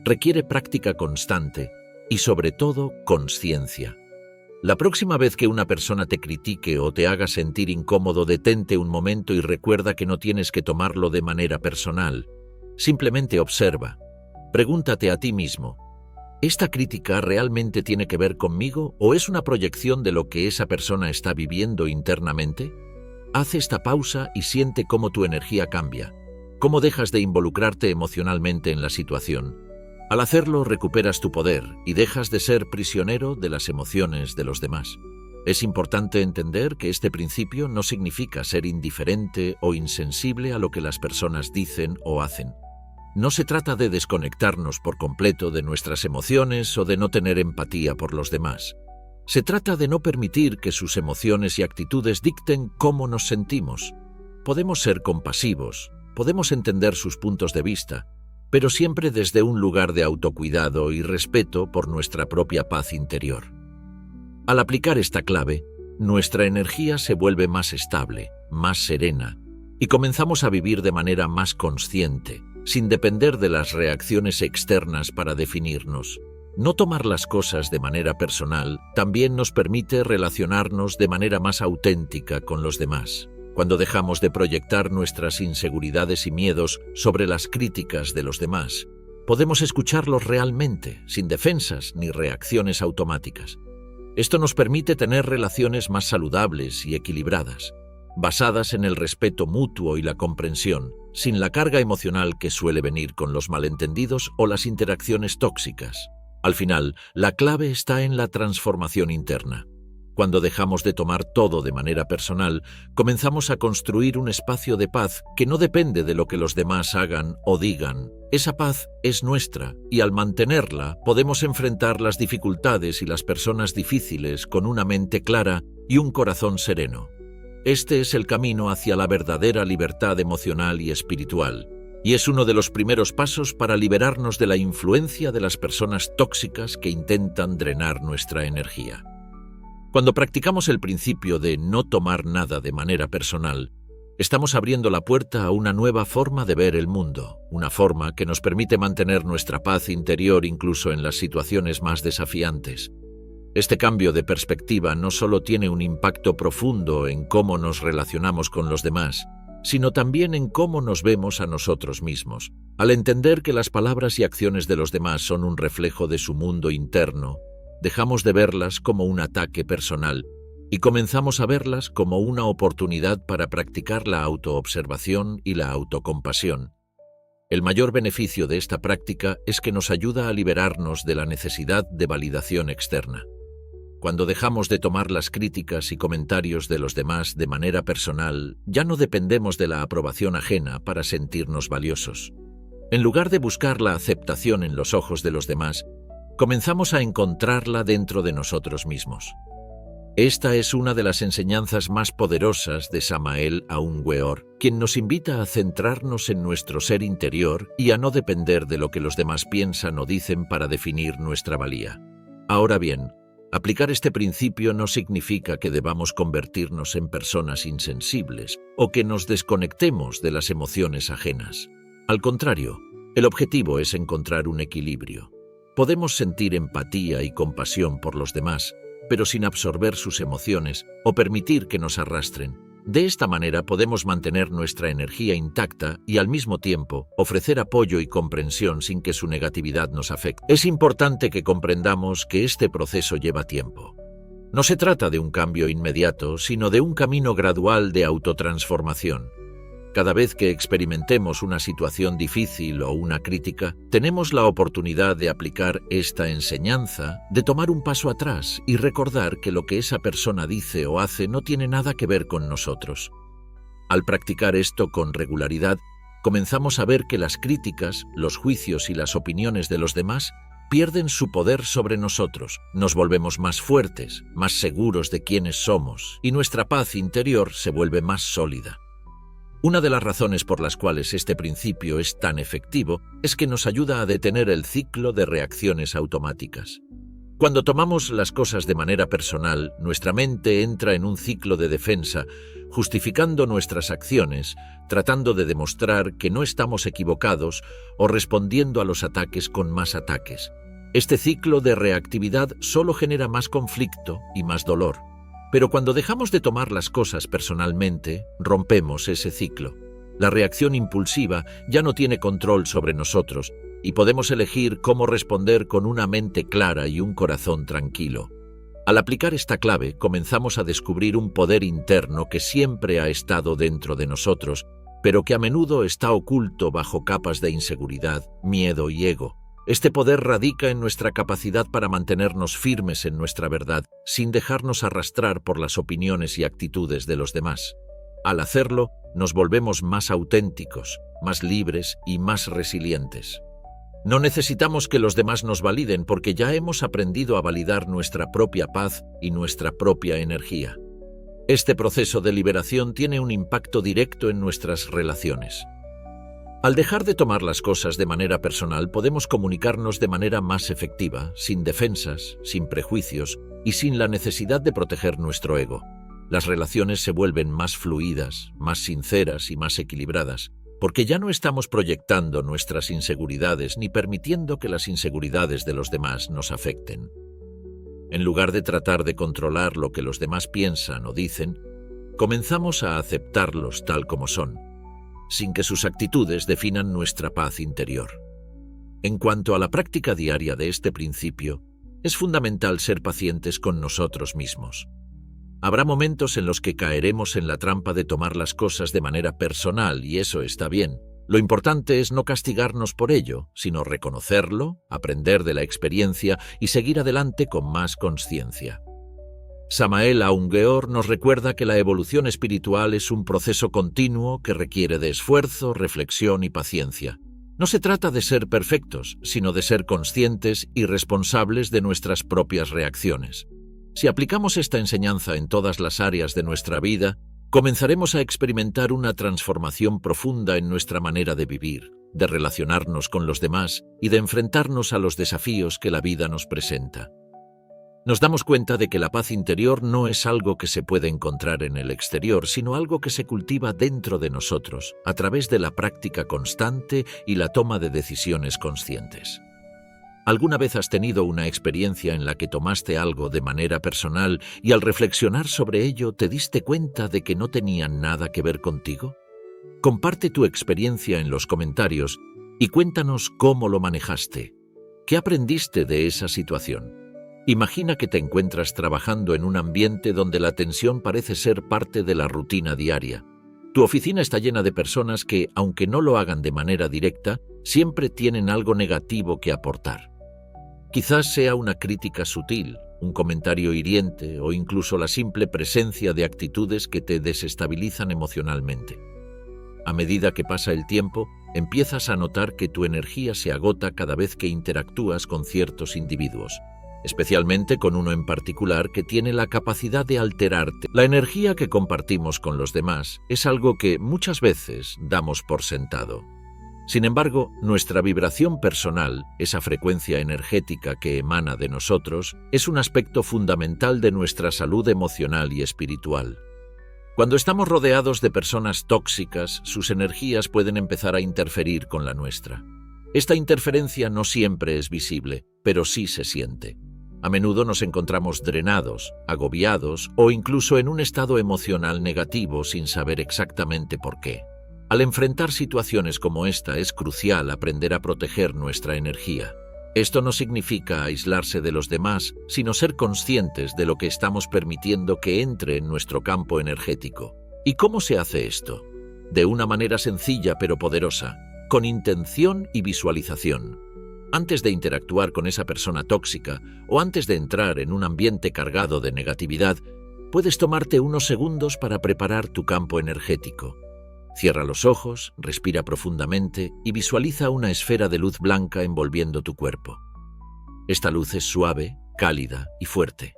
Requiere práctica constante y, sobre todo, conciencia. La próxima vez que una persona te critique o te haga sentir incómodo, detente un momento y recuerda que no tienes que tomarlo de manera personal. Simplemente observa. Pregúntate a ti mismo, ¿esta crítica realmente tiene que ver conmigo o es una proyección de lo que esa persona está viviendo internamente? Haz esta pausa y siente cómo tu energía cambia, cómo dejas de involucrarte emocionalmente en la situación. Al hacerlo, recuperas tu poder y dejas de ser prisionero de las emociones de los demás. Es importante entender que este principio no significa ser indiferente o insensible a lo que las personas dicen o hacen. No se trata de desconectarnos por completo de nuestras emociones o de no tener empatía por los demás. Se trata de no permitir que sus emociones y actitudes dicten cómo nos sentimos. Podemos ser compasivos, podemos entender sus puntos de vista, pero siempre desde un lugar de autocuidado y respeto por nuestra propia paz interior. Al aplicar esta clave, nuestra energía se vuelve más estable, más serena, y comenzamos a vivir de manera más consciente, sin depender de las reacciones externas para definirnos. No tomar las cosas de manera personal también nos permite relacionarnos de manera más auténtica con los demás. Cuando dejamos de proyectar nuestras inseguridades y miedos sobre las críticas de los demás, podemos escucharlos realmente, sin defensas ni reacciones automáticas. Esto nos permite tener relaciones más saludables y equilibradas, basadas en el respeto mutuo y la comprensión, sin la carga emocional que suele venir con los malentendidos o las interacciones tóxicas. Al final, la clave está en la transformación interna. Cuando dejamos de tomar todo de manera personal, comenzamos a construir un espacio de paz que no depende de lo que los demás hagan o digan. Esa paz es nuestra y al mantenerla podemos enfrentar las dificultades y las personas difíciles con una mente clara y un corazón sereno. Este es el camino hacia la verdadera libertad emocional y espiritual, y es uno de los primeros pasos para liberarnos de la influencia de las personas tóxicas que intentan drenar nuestra energía. Cuando practicamos el principio de no tomar nada de manera personal, estamos abriendo la puerta a una nueva forma de ver el mundo, una forma que nos permite mantener nuestra paz interior incluso en las situaciones más desafiantes. Este cambio de perspectiva no solo tiene un impacto profundo en cómo nos relacionamos con los demás, sino también en cómo nos vemos a nosotros mismos. Al entender que las palabras y acciones de los demás son un reflejo de su mundo interno, Dejamos de verlas como un ataque personal y comenzamos a verlas como una oportunidad para practicar la autoobservación y la autocompasión. El mayor beneficio de esta práctica es que nos ayuda a liberarnos de la necesidad de validación externa. Cuando dejamos de tomar las críticas y comentarios de los demás de manera personal, ya no dependemos de la aprobación ajena para sentirnos valiosos. En lugar de buscar la aceptación en los ojos de los demás, comenzamos a encontrarla dentro de nosotros mismos. Esta es una de las enseñanzas más poderosas de Samael Aun Weor, quien nos invita a centrarnos en nuestro ser interior y a no depender de lo que los demás piensan o dicen para definir nuestra valía. Ahora bien, aplicar este principio no significa que debamos convertirnos en personas insensibles o que nos desconectemos de las emociones ajenas. Al contrario, el objetivo es encontrar un equilibrio. Podemos sentir empatía y compasión por los demás, pero sin absorber sus emociones o permitir que nos arrastren. De esta manera podemos mantener nuestra energía intacta y al mismo tiempo ofrecer apoyo y comprensión sin que su negatividad nos afecte. Es importante que comprendamos que este proceso lleva tiempo. No se trata de un cambio inmediato, sino de un camino gradual de autotransformación. Cada vez que experimentemos una situación difícil o una crítica, tenemos la oportunidad de aplicar esta enseñanza, de tomar un paso atrás y recordar que lo que esa persona dice o hace no tiene nada que ver con nosotros. Al practicar esto con regularidad, comenzamos a ver que las críticas, los juicios y las opiniones de los demás pierden su poder sobre nosotros. Nos volvemos más fuertes, más seguros de quiénes somos, y nuestra paz interior se vuelve más sólida. Una de las razones por las cuales este principio es tan efectivo es que nos ayuda a detener el ciclo de reacciones automáticas. Cuando tomamos las cosas de manera personal, nuestra mente entra en un ciclo de defensa, justificando nuestras acciones, tratando de demostrar que no estamos equivocados o respondiendo a los ataques con más ataques. Este ciclo de reactividad solo genera más conflicto y más dolor. Pero cuando dejamos de tomar las cosas personalmente, rompemos ese ciclo. La reacción impulsiva ya no tiene control sobre nosotros y podemos elegir cómo responder con una mente clara y un corazón tranquilo. Al aplicar esta clave, comenzamos a descubrir un poder interno que siempre ha estado dentro de nosotros, pero que a menudo está oculto bajo capas de inseguridad, miedo y ego. Este poder radica en nuestra capacidad para mantenernos firmes en nuestra verdad, sin dejarnos arrastrar por las opiniones y actitudes de los demás. Al hacerlo, nos volvemos más auténticos, más libres y más resilientes. No necesitamos que los demás nos validen porque ya hemos aprendido a validar nuestra propia paz y nuestra propia energía. Este proceso de liberación tiene un impacto directo en nuestras relaciones. Al dejar de tomar las cosas de manera personal, podemos comunicarnos de manera más efectiva, sin defensas, sin prejuicios y sin la necesidad de proteger nuestro ego. Las relaciones se vuelven más fluidas, más sinceras y más equilibradas, porque ya no estamos proyectando nuestras inseguridades ni permitiendo que las inseguridades de los demás nos afecten. En lugar de tratar de controlar lo que los demás piensan o dicen, comenzamos a aceptarlos tal como son, sin que sus actitudes definan nuestra paz interior. En cuanto a la práctica diaria de este principio, es fundamental ser pacientes con nosotros mismos. Habrá momentos en los que caeremos en la trampa de tomar las cosas de manera personal y eso está bien. Lo importante es no castigarnos por ello, sino reconocerlo, aprender de la experiencia y seguir adelante con más consciencia. Samael Aun Weor nos recuerda que la evolución espiritual es un proceso continuo que requiere de esfuerzo, reflexión y paciencia. No se trata de ser perfectos, sino de ser conscientes y responsables de nuestras propias reacciones. Si aplicamos esta enseñanza en todas las áreas de nuestra vida, comenzaremos a experimentar una transformación profunda en nuestra manera de vivir, de relacionarnos con los demás y de enfrentarnos a los desafíos que la vida nos presenta. Nos damos cuenta de que la paz interior no es algo que se puede encontrar en el exterior, sino algo que se cultiva dentro de nosotros, a través de la práctica constante y la toma de decisiones conscientes. ¿Alguna vez has tenido una experiencia en la que tomaste algo de manera personal y al reflexionar sobre ello te diste cuenta de que no tenía nada que ver contigo? Comparte tu experiencia en los comentarios y cuéntanos cómo lo manejaste. ¿Qué aprendiste de esa situación? Imagina que te encuentras trabajando en un ambiente donde la tensión parece ser parte de la rutina diaria. Tu oficina está llena de personas que, aunque no lo hagan de manera directa, siempre tienen algo negativo que aportar. Quizás sea una crítica sutil, un comentario hiriente o incluso la simple presencia de actitudes que te desestabilizan emocionalmente. A medida que pasa el tiempo, empiezas a notar que tu energía se agota cada vez que interactúas con ciertos individuos, especialmente con uno en particular que tiene la capacidad de alterarte. La energía que compartimos con los demás es algo que muchas veces damos por sentado. Sin embargo, nuestra vibración personal, esa frecuencia energética que emana de nosotros, es un aspecto fundamental de nuestra salud emocional y espiritual. Cuando estamos rodeados de personas tóxicas, sus energías pueden empezar a interferir con la nuestra. Esta interferencia no siempre es visible, pero sí se siente. A menudo nos encontramos drenados, agobiados o incluso en un estado emocional negativo sin saber exactamente por qué. Al enfrentar situaciones como esta es crucial aprender a proteger nuestra energía. Esto no significa aislarse de los demás, sino ser conscientes de lo que estamos permitiendo que entre en nuestro campo energético. ¿Y cómo se hace esto? De una manera sencilla pero poderosa, con intención y visualización. Antes de interactuar con esa persona tóxica o antes de entrar en un ambiente cargado de negatividad, puedes tomarte unos segundos para preparar tu campo energético. Cierra los ojos, respira profundamente y visualiza una esfera de luz blanca envolviendo tu cuerpo. Esta luz es suave, cálida y fuerte.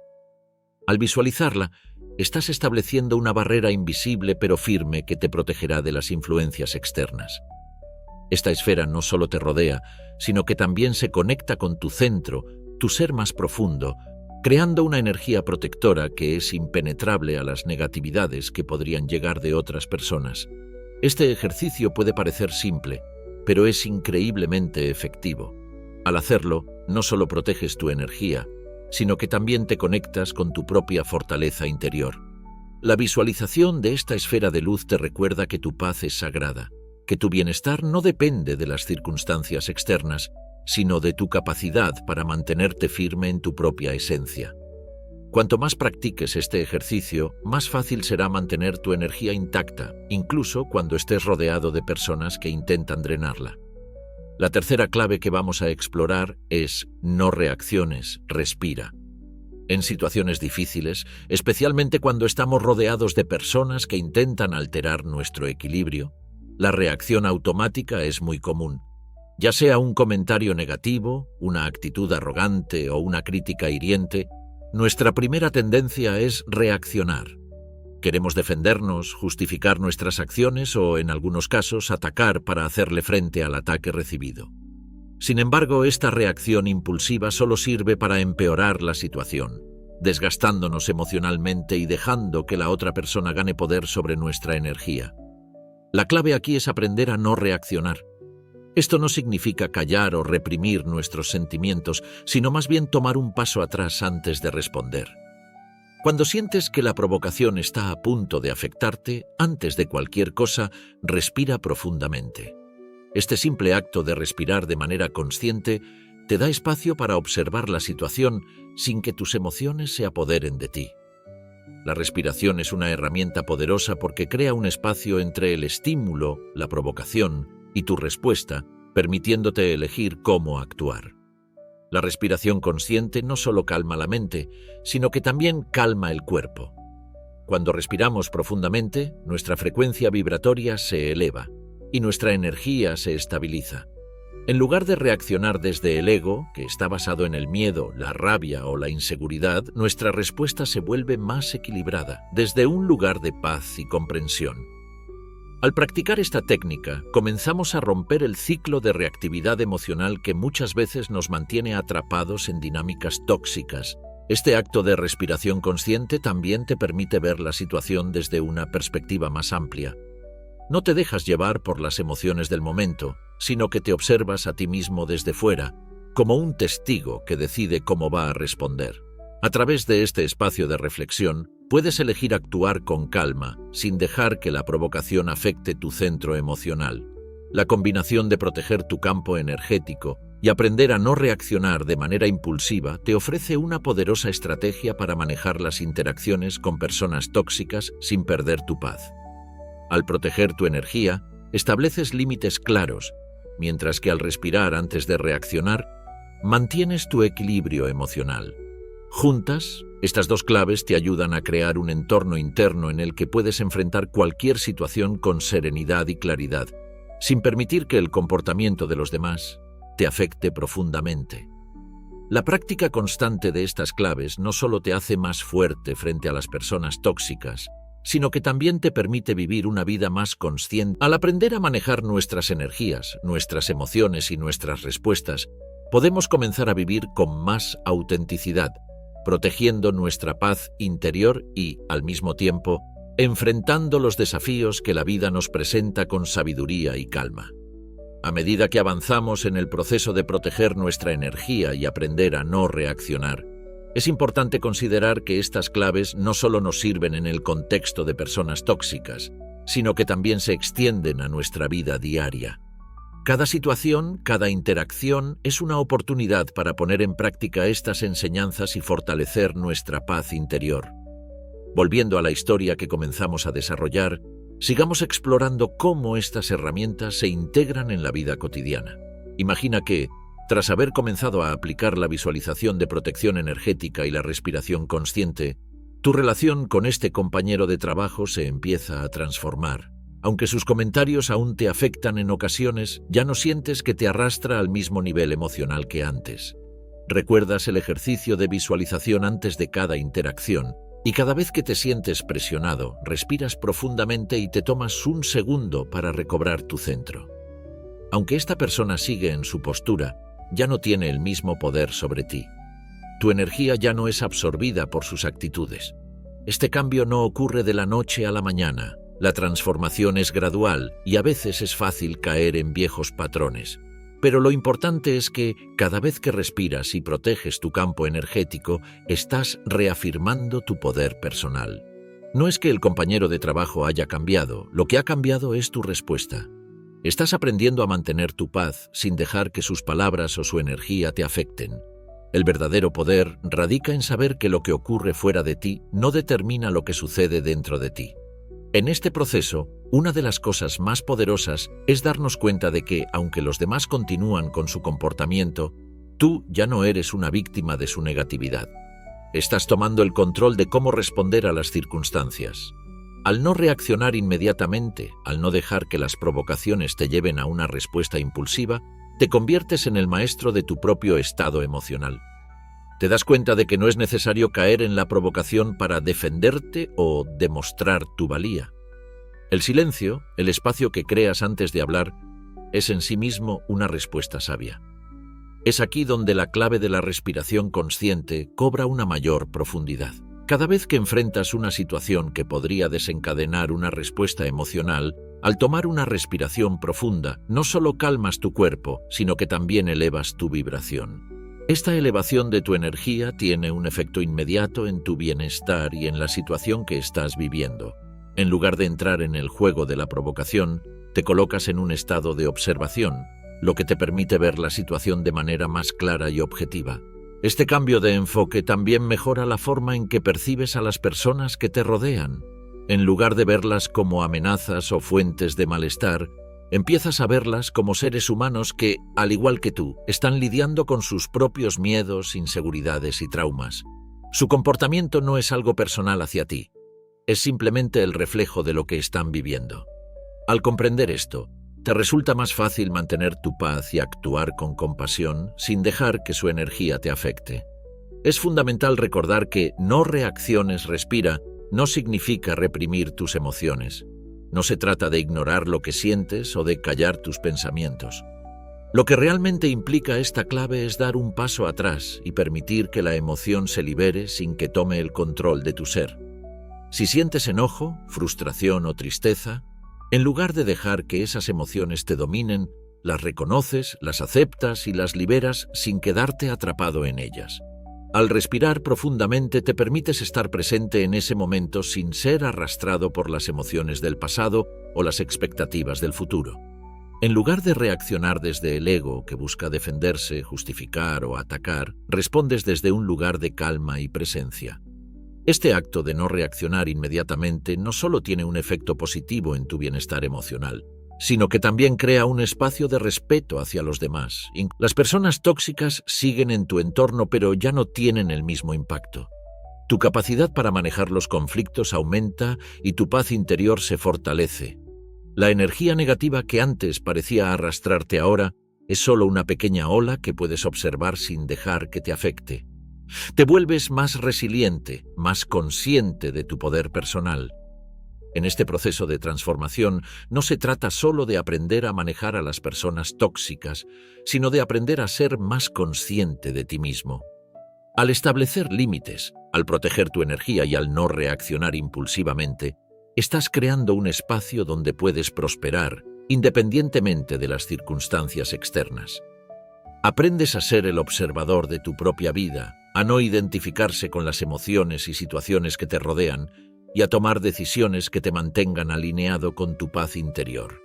Al visualizarla, estás estableciendo una barrera invisible pero firme que te protegerá de las influencias externas. Esta esfera no solo te rodea, sino que también se conecta con tu centro, tu ser más profundo, creando una energía protectora que es impenetrable a las negatividades que podrían llegar de otras personas. Este ejercicio puede parecer simple, pero es increíblemente efectivo. Al hacerlo, no solo proteges tu energía, sino que también te conectas con tu propia fortaleza interior. La visualización de esta esfera de luz te recuerda que tu paz es sagrada, que tu bienestar no depende de las circunstancias externas, sino de tu capacidad para mantenerte firme en tu propia esencia. Cuanto más practiques este ejercicio, más fácil será mantener tu energía intacta, incluso cuando estés rodeado de personas que intentan drenarla. La tercera clave que vamos a explorar es no reacciones, respira. En situaciones difíciles, especialmente cuando estamos rodeados de personas que intentan alterar nuestro equilibrio, la reacción automática es muy común. Ya sea un comentario negativo, una actitud arrogante o una crítica hiriente, nuestra primera tendencia es reaccionar. Queremos defendernos, justificar nuestras acciones o, en algunos casos, atacar para hacerle frente al ataque recibido. Sin embargo, esta reacción impulsiva solo sirve para empeorar la situación, desgastándonos emocionalmente y dejando que la otra persona gane poder sobre nuestra energía. La clave aquí es aprender a no reaccionar. Esto no significa callar o reprimir nuestros sentimientos, sino más bien tomar un paso atrás antes de responder. Cuando sientes que la provocación está a punto de afectarte, antes de cualquier cosa, respira profundamente. Este simple acto de respirar de manera consciente te da espacio para observar la situación sin que tus emociones se apoderen de ti. La respiración es una herramienta poderosa porque crea un espacio entre el estímulo, la provocación, y tu respuesta, permitiéndote elegir cómo actuar. La respiración consciente no solo calma la mente, sino que también calma el cuerpo. Cuando respiramos profundamente, nuestra frecuencia vibratoria se eleva y nuestra energía se estabiliza. En lugar de reaccionar desde el ego, que está basado en el miedo, la rabia o la inseguridad, nuestra respuesta se vuelve más equilibrada, desde un lugar de paz y comprensión. Al practicar esta técnica, comenzamos a romper el ciclo de reactividad emocional que muchas veces nos mantiene atrapados en dinámicas tóxicas. Este acto de respiración consciente también te permite ver la situación desde una perspectiva más amplia. No te dejas llevar por las emociones del momento, sino que te observas a ti mismo desde fuera, como un testigo que decide cómo va a responder. A través de este espacio de reflexión, puedes elegir actuar con calma, sin dejar que la provocación afecte tu centro emocional. La combinación de proteger tu campo energético Y aprender a no reaccionar de manera impulsiva te ofrece una poderosa estrategia para manejar las interacciones con personas tóxicas sin perder tu paz. Al proteger tu energía, estableces límites claros, mientras que al respirar antes de reaccionar, mantienes tu equilibrio emocional. Juntas, estas dos claves te ayudan a crear un entorno interno en el que puedes enfrentar cualquier situación con serenidad y claridad, sin permitir que el comportamiento de los demás te afecte profundamente. La práctica constante de estas claves no solo te hace más fuerte frente a las personas tóxicas, sino que también te permite vivir una vida más consciente. Al aprender a manejar nuestras energías, nuestras emociones y nuestras respuestas, podemos comenzar a vivir con más autenticidad, protegiendo nuestra paz interior y, al mismo tiempo, enfrentando los desafíos que la vida nos presenta con sabiduría y calma. A medida que avanzamos en el proceso de proteger nuestra energía y aprender a no reaccionar, es importante considerar que estas claves no solo nos sirven en el contexto de personas tóxicas, sino que también se extienden a nuestra vida diaria. Cada situación, cada interacción es una oportunidad para poner en práctica estas enseñanzas y fortalecer nuestra paz interior. Volviendo a la historia que comenzamos a desarrollar, sigamos explorando cómo estas herramientas se integran en la vida cotidiana. Imagina que, tras haber comenzado a aplicar la visualización de protección energética y la respiración consciente, tu relación con este compañero de trabajo se empieza a transformar. Aunque sus comentarios aún te afectan en ocasiones, ya no sientes que te arrastra al mismo nivel emocional que antes. Recuerdas el ejercicio de visualización antes de cada interacción, y cada vez que te sientes presionado, respiras profundamente y te tomas un segundo para recobrar tu centro. Aunque esta persona sigue en su postura, ya no tiene el mismo poder sobre ti. Tu energía ya no es absorbida por sus actitudes. Este cambio no ocurre de la noche a la mañana. La transformación es gradual y a veces es fácil caer en viejos patrones. Pero lo importante es que cada vez que respiras y proteges tu campo energético, estás reafirmando tu poder personal. No es que el compañero de trabajo haya cambiado, lo que ha cambiado es tu respuesta. Estás aprendiendo a mantener tu paz sin dejar que sus palabras o su energía te afecten. El verdadero poder radica en saber que lo que ocurre fuera de ti no determina lo que sucede dentro de ti. En este proceso, una de las cosas más poderosas es darnos cuenta de que, aunque los demás continúan con su comportamiento, tú ya no eres una víctima de su negatividad. Estás tomando el control de cómo responder a las circunstancias. Al no reaccionar inmediatamente, al no dejar que las provocaciones te lleven a una respuesta impulsiva, te conviertes en el maestro de tu propio estado emocional. Te das cuenta de que no es necesario caer en la provocación para defenderte o demostrar tu valía. El silencio, el espacio que creas antes de hablar, es en sí mismo una respuesta sabia. Es aquí donde la clave de la respiración consciente cobra una mayor profundidad. Cada vez que enfrentas una situación que podría desencadenar una respuesta emocional, al tomar una respiración profunda, no solo calmas tu cuerpo, sino que también elevas tu vibración. Esta elevación de tu energía tiene un efecto inmediato en tu bienestar y en la situación que estás viviendo. En lugar de entrar en el juego de la provocación, te colocas en un estado de observación, lo que te permite ver la situación de manera más clara y objetiva. Este cambio de enfoque también mejora la forma en que percibes a las personas que te rodean. En lugar de verlas como amenazas o fuentes de malestar, empiezas a verlas como seres humanos que, al igual que tú, están lidiando con sus propios miedos, inseguridades y traumas. Su comportamiento no es algo personal hacia ti, es simplemente el reflejo de lo que están viviendo. Al comprender esto, te resulta más fácil mantener tu paz y actuar con compasión sin dejar que su energía te afecte. Es fundamental recordar que no reacciones, respira, no significa reprimir tus emociones. No se trata de ignorar lo que sientes o de callar tus pensamientos. Lo que realmente implica esta clave es dar un paso atrás y permitir que la emoción se libere sin que tome el control de tu ser. Si sientes enojo, frustración o tristeza, en lugar de dejar que esas emociones te dominen, las reconoces, las aceptas y las liberas sin quedarte atrapado en ellas. Al respirar profundamente te permites estar presente en ese momento sin ser arrastrado por las emociones del pasado o las expectativas del futuro. En lugar de reaccionar desde el ego que busca defenderse, justificar o atacar, respondes desde un lugar de calma y presencia. Este acto de no reaccionar inmediatamente no solo tiene un efecto positivo en tu bienestar emocional, sino que también crea un espacio de respeto hacia los demás. Las personas tóxicas siguen en tu entorno, pero ya no tienen el mismo impacto. Tu capacidad para manejar los conflictos aumenta y tu paz interior se fortalece. La energía negativa que antes parecía arrastrarte ahora es solo una pequeña ola que puedes observar sin dejar que te afecte. Te vuelves más resiliente, más consciente de tu poder personal. En este proceso de transformación no se trata solo de aprender a manejar a las personas tóxicas, sino de aprender a ser más consciente de ti mismo. Al establecer límites, al proteger tu energía y al no reaccionar impulsivamente, estás creando un espacio donde puedes prosperar, independientemente de las circunstancias externas. Aprendes a ser el observador de tu propia vida, a no identificarse con las emociones y situaciones que te rodean y a tomar decisiones que te mantengan alineado con tu paz interior.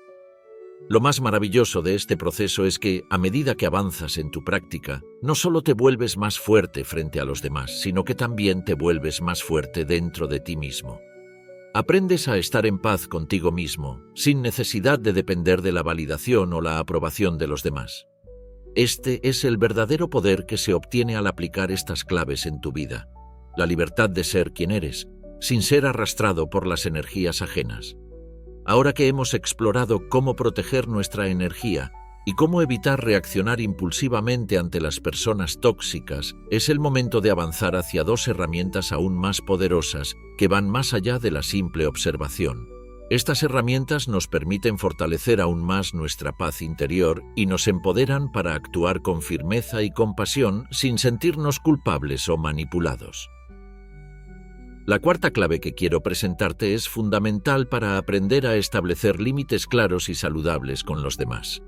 Lo más maravilloso de este proceso es que, a medida que avanzas en tu práctica, no solo te vuelves más fuerte frente a los demás, sino que también te vuelves más fuerte dentro de ti mismo. Aprendes a estar en paz contigo mismo, sin necesidad de depender de la validación o la aprobación de los demás. Este es el verdadero poder que se obtiene al aplicar estas claves en tu vida, la libertad de ser quien eres, sin ser arrastrado por las energías ajenas. Ahora que hemos explorado cómo proteger nuestra energía y cómo evitar reaccionar impulsivamente ante las personas tóxicas, es el momento de avanzar hacia dos herramientas aún más poderosas que van más allá de la simple observación. Estas herramientas nos permiten fortalecer aún más nuestra paz interior y nos empoderan para actuar con firmeza y compasión sin sentirnos culpables o manipulados. La cuarta clave que quiero presentarte es fundamental para aprender a establecer límites claros y saludables con los demás.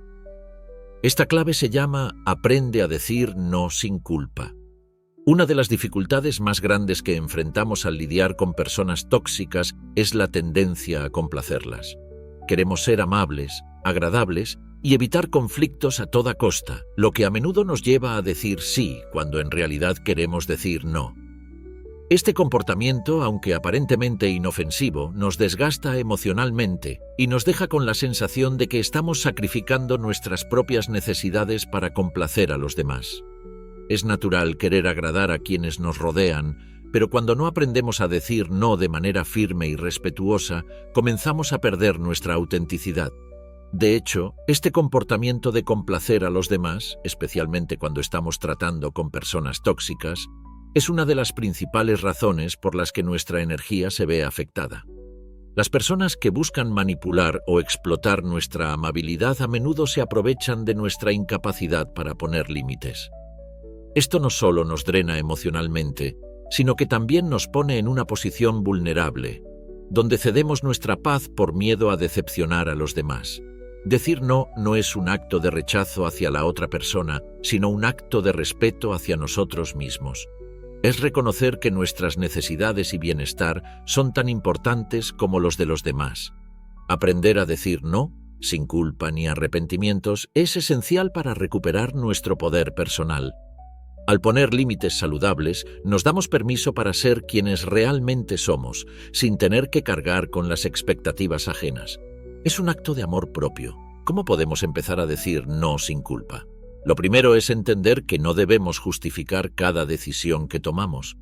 Esta clave se llama Aprende a decir no sin culpa. Una de las dificultades más grandes que enfrentamos al lidiar con personas tóxicas es la tendencia a complacerlas. Queremos ser amables, agradables y evitar conflictos a toda costa, lo que a menudo nos lleva a decir sí cuando en realidad queremos decir no. Este comportamiento, aunque aparentemente inofensivo, nos desgasta emocionalmente y nos deja con la sensación de que estamos sacrificando nuestras propias necesidades para complacer a los demás. Es natural querer agradar a quienes nos rodean, pero cuando no aprendemos a decir no de manera firme y respetuosa, comenzamos a perder nuestra autenticidad. De hecho, este comportamiento de complacer a los demás, especialmente cuando estamos tratando con personas tóxicas, es una de las principales razones por las que nuestra energía se ve afectada. Las personas que buscan manipular o explotar nuestra amabilidad a menudo se aprovechan de nuestra incapacidad para poner límites. Esto no solo nos drena emocionalmente, sino que también nos pone en una posición vulnerable, donde cedemos nuestra paz por miedo a decepcionar a los demás. Decir no no es un acto de rechazo hacia la otra persona, sino un acto de respeto hacia nosotros mismos. Es reconocer que nuestras necesidades y bienestar son tan importantes como los de los demás. Aprender a decir no, sin culpa ni arrepentimientos, es esencial para recuperar nuestro poder personal. Al poner límites saludables, nos damos permiso para ser quienes realmente somos, sin tener que cargar con las expectativas ajenas. Es un acto de amor propio. ¿Cómo podemos empezar a decir no sin culpa? Lo primero es entender que no debemos justificar cada decisión que tomamos.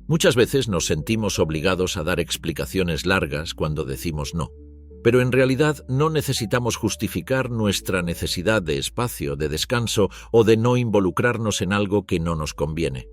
Muchas veces nos sentimos obligados a dar explicaciones largas cuando decimos no, pero en realidad no necesitamos justificar nuestra necesidad de espacio, de descanso o de no involucrarnos en algo que no nos conviene.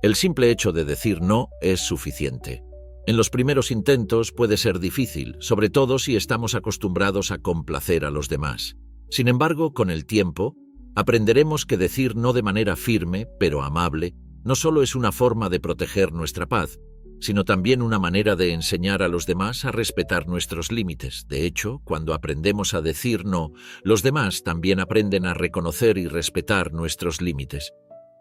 El simple hecho de decir no es suficiente. En los primeros intentos puede ser difícil, sobre todo si estamos acostumbrados a complacer a los demás. Sin embargo, con el tiempo, aprenderemos que decir no de manera firme, pero amable, no solo es una forma de proteger nuestra paz, sino también una manera de enseñar a los demás a respetar nuestros límites. De hecho, cuando aprendemos a decir no, los demás también aprenden a reconocer y respetar nuestros límites.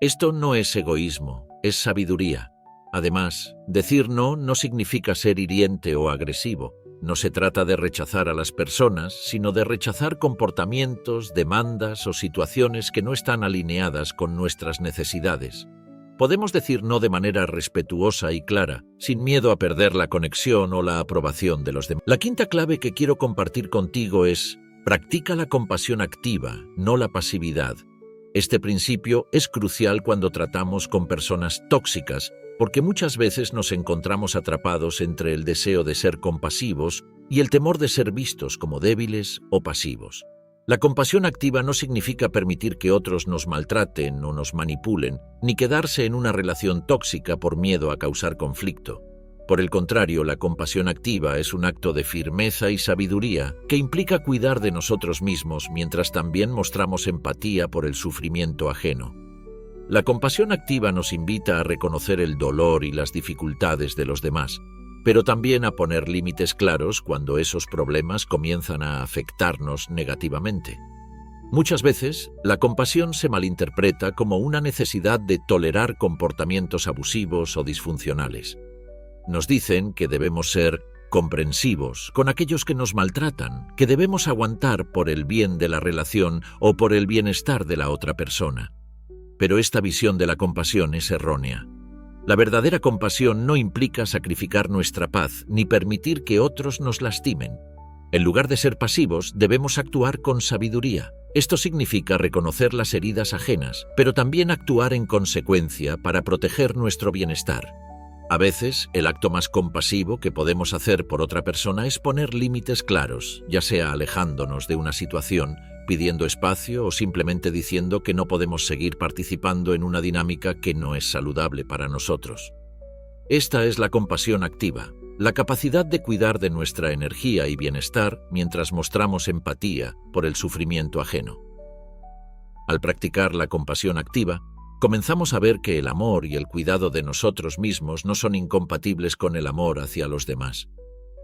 Esto no es egoísmo, es sabiduría. Además, decir no no significa ser hiriente o agresivo. No se trata de rechazar a las personas, sino de rechazar comportamientos, demandas o situaciones que no están alineadas con nuestras necesidades. Podemos decir no de manera respetuosa y clara, sin miedo a perder la conexión o la aprobación de los demás. La quinta clave que quiero compartir contigo es: practica la compasión activa, no la pasividad. Este principio es crucial cuando tratamos con personas tóxicas, porque muchas veces nos encontramos atrapados entre el deseo de ser compasivos y el temor de ser vistos como débiles o pasivos. La compasión activa no significa permitir que otros nos maltraten o nos manipulen, ni quedarse en una relación tóxica por miedo a causar conflicto. Por el contrario, la compasión activa es un acto de firmeza y sabiduría que implica cuidar de nosotros mismos mientras también mostramos empatía por el sufrimiento ajeno. La compasión activa nos invita a reconocer el dolor y las dificultades de los demás, pero también a poner límites claros cuando esos problemas comienzan a afectarnos negativamente. Muchas veces, la compasión se malinterpreta como una necesidad de tolerar comportamientos abusivos o disfuncionales. Nos dicen que debemos ser comprensivos con aquellos que nos maltratan, que debemos aguantar por el bien de la relación o por el bienestar de la otra persona. Pero esta visión de la compasión es errónea. La verdadera compasión no implica sacrificar nuestra paz ni permitir que otros nos lastimen. En lugar de ser pasivos, debemos actuar con sabiduría. Esto significa reconocer las heridas ajenas, pero también actuar en consecuencia para proteger nuestro bienestar. A veces, el acto más compasivo que podemos hacer por otra persona es poner límites claros, ya sea alejándonos de una situación, pidiendo espacio o simplemente diciendo que no podemos seguir participando en una dinámica que no es saludable para nosotros. Esta es la compasión activa, la capacidad de cuidar de nuestra energía y bienestar mientras mostramos empatía por el sufrimiento ajeno. Al practicar la compasión activa, comenzamos a ver que el amor y el cuidado de nosotros mismos no son incompatibles con el amor hacia los demás.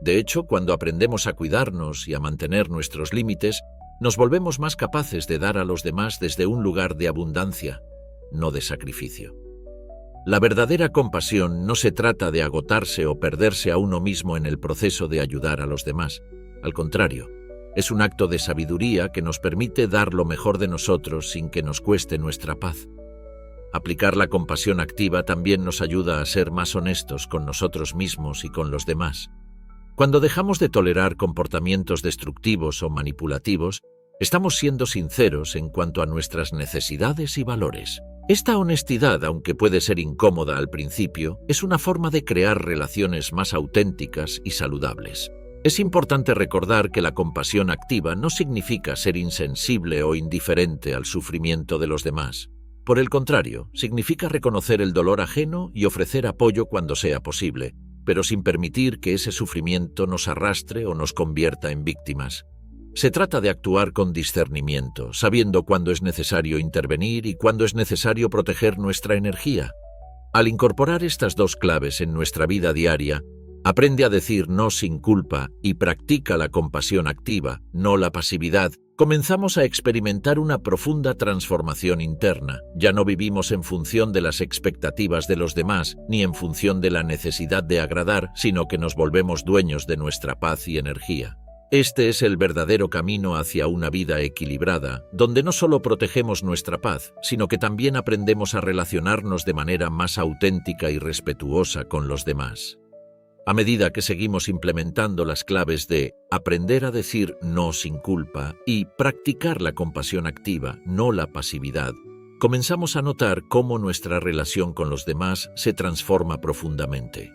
De hecho, cuando aprendemos a cuidarnos y a mantener nuestros límites, nos volvemos más capaces de dar a los demás desde un lugar de abundancia, no de sacrificio. La verdadera compasión no se trata de agotarse o perderse a uno mismo en el proceso de ayudar a los demás. Al contrario, es un acto de sabiduría que nos permite dar lo mejor de nosotros sin que nos cueste nuestra paz. Aplicar la compasión activa también nos ayuda a ser más honestos con nosotros mismos y con los demás. Cuando dejamos de tolerar comportamientos destructivos o manipulativos, estamos siendo sinceros en cuanto a nuestras necesidades y valores. Esta honestidad, aunque puede ser incómoda al principio, es una forma de crear relaciones más auténticas y saludables. Es importante recordar que la compasión activa no significa ser insensible o indiferente al sufrimiento de los demás. Por el contrario, significa reconocer el dolor ajeno y ofrecer apoyo cuando sea posible, pero sin permitir que ese sufrimiento nos arrastre o nos convierta en víctimas. Se trata de actuar con discernimiento, sabiendo cuándo es necesario intervenir y cuándo es necesario proteger nuestra energía. Al incorporar estas dos claves en nuestra vida diaria, aprende a decir no sin culpa y practica la compasión activa, no la pasividad. Comenzamos a experimentar una profunda transformación interna. Ya no vivimos en función de las expectativas de los demás, ni en función de la necesidad de agradar, sino que nos volvemos dueños de nuestra paz y energía. Este es el verdadero camino hacia una vida equilibrada, donde no solo protegemos nuestra paz, sino que también aprendemos a relacionarnos de manera más auténtica y respetuosa con los demás. A medida que seguimos implementando las claves de aprender a decir no sin culpa y practicar la compasión activa, no la pasividad, comenzamos a notar cómo nuestra relación con los demás se transforma profundamente.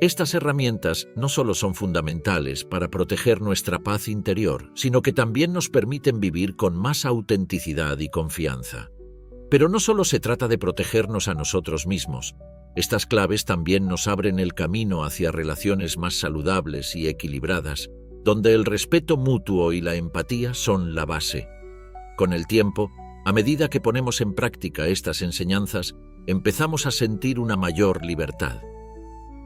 Estas herramientas no solo son fundamentales para proteger nuestra paz interior, sino que también nos permiten vivir con más autenticidad y confianza. Pero no solo se trata de protegernos a nosotros mismos. Estas claves también nos abren el camino hacia relaciones más saludables y equilibradas, donde el respeto mutuo y la empatía son la base. Con el tiempo, a medida que ponemos en práctica estas enseñanzas, empezamos a sentir una mayor libertad.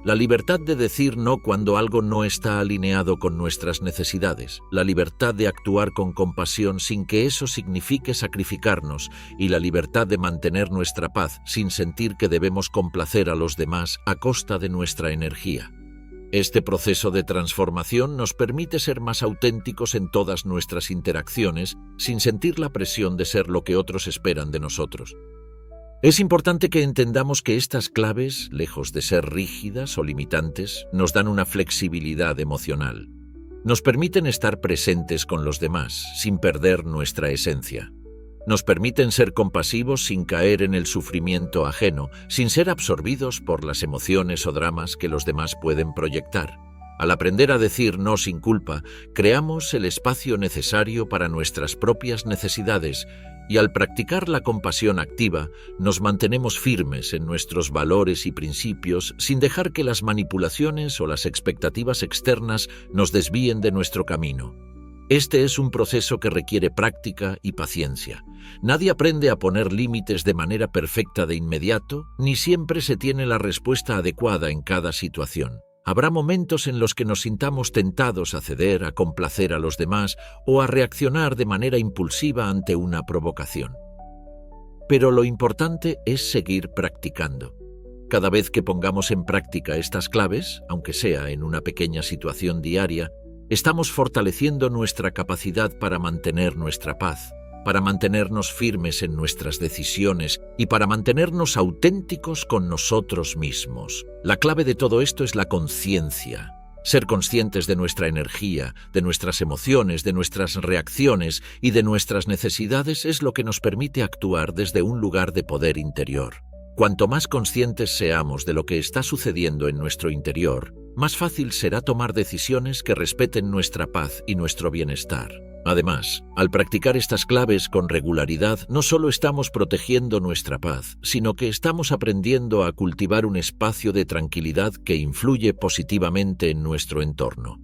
La libertad de decir no cuando algo no está alineado con nuestras necesidades, la libertad de actuar con compasión sin que eso signifique sacrificarnos y la libertad de mantener nuestra paz sin sentir que debemos complacer a los demás a costa de nuestra energía. Este proceso de transformación nos permite ser más auténticos en todas nuestras interacciones sin sentir la presión de ser lo que otros esperan de nosotros. Es importante que entendamos que estas claves, lejos de ser rígidas o limitantes, nos dan una flexibilidad emocional. Nos permiten estar presentes con los demás, sin perder nuestra esencia. Nos permiten ser compasivos sin caer en el sufrimiento ajeno, sin ser absorbidos por las emociones o dramas que los demás pueden proyectar. Al aprender a decir no sin culpa, creamos el espacio necesario para nuestras propias necesidades y al practicar la compasión activa, nos mantenemos firmes en nuestros valores y principios sin dejar que las manipulaciones o las expectativas externas nos desvíen de nuestro camino. Este es un proceso que requiere práctica y paciencia. Nadie aprende a poner límites de manera perfecta de inmediato, ni siempre se tiene la respuesta adecuada en cada situación. Habrá momentos en los que nos sintamos tentados a ceder, a complacer a los demás o a reaccionar de manera impulsiva ante una provocación. Pero lo importante es seguir practicando. Cada vez que pongamos en práctica estas claves, aunque sea en una pequeña situación diaria, estamos fortaleciendo nuestra capacidad para mantener nuestra paz, para mantenernos firmes en nuestras decisiones y para mantenernos auténticos con nosotros mismos. La clave de todo esto es la conciencia. Ser conscientes de nuestra energía, de nuestras emociones, de nuestras reacciones y de nuestras necesidades es lo que nos permite actuar desde un lugar de poder interior. Cuanto más conscientes seamos de lo que está sucediendo en nuestro interior, más fácil será tomar decisiones que respeten nuestra paz y nuestro bienestar. Además, al practicar estas claves con regularidad, no solo estamos protegiendo nuestra paz, sino que estamos aprendiendo a cultivar un espacio de tranquilidad que influye positivamente en nuestro entorno.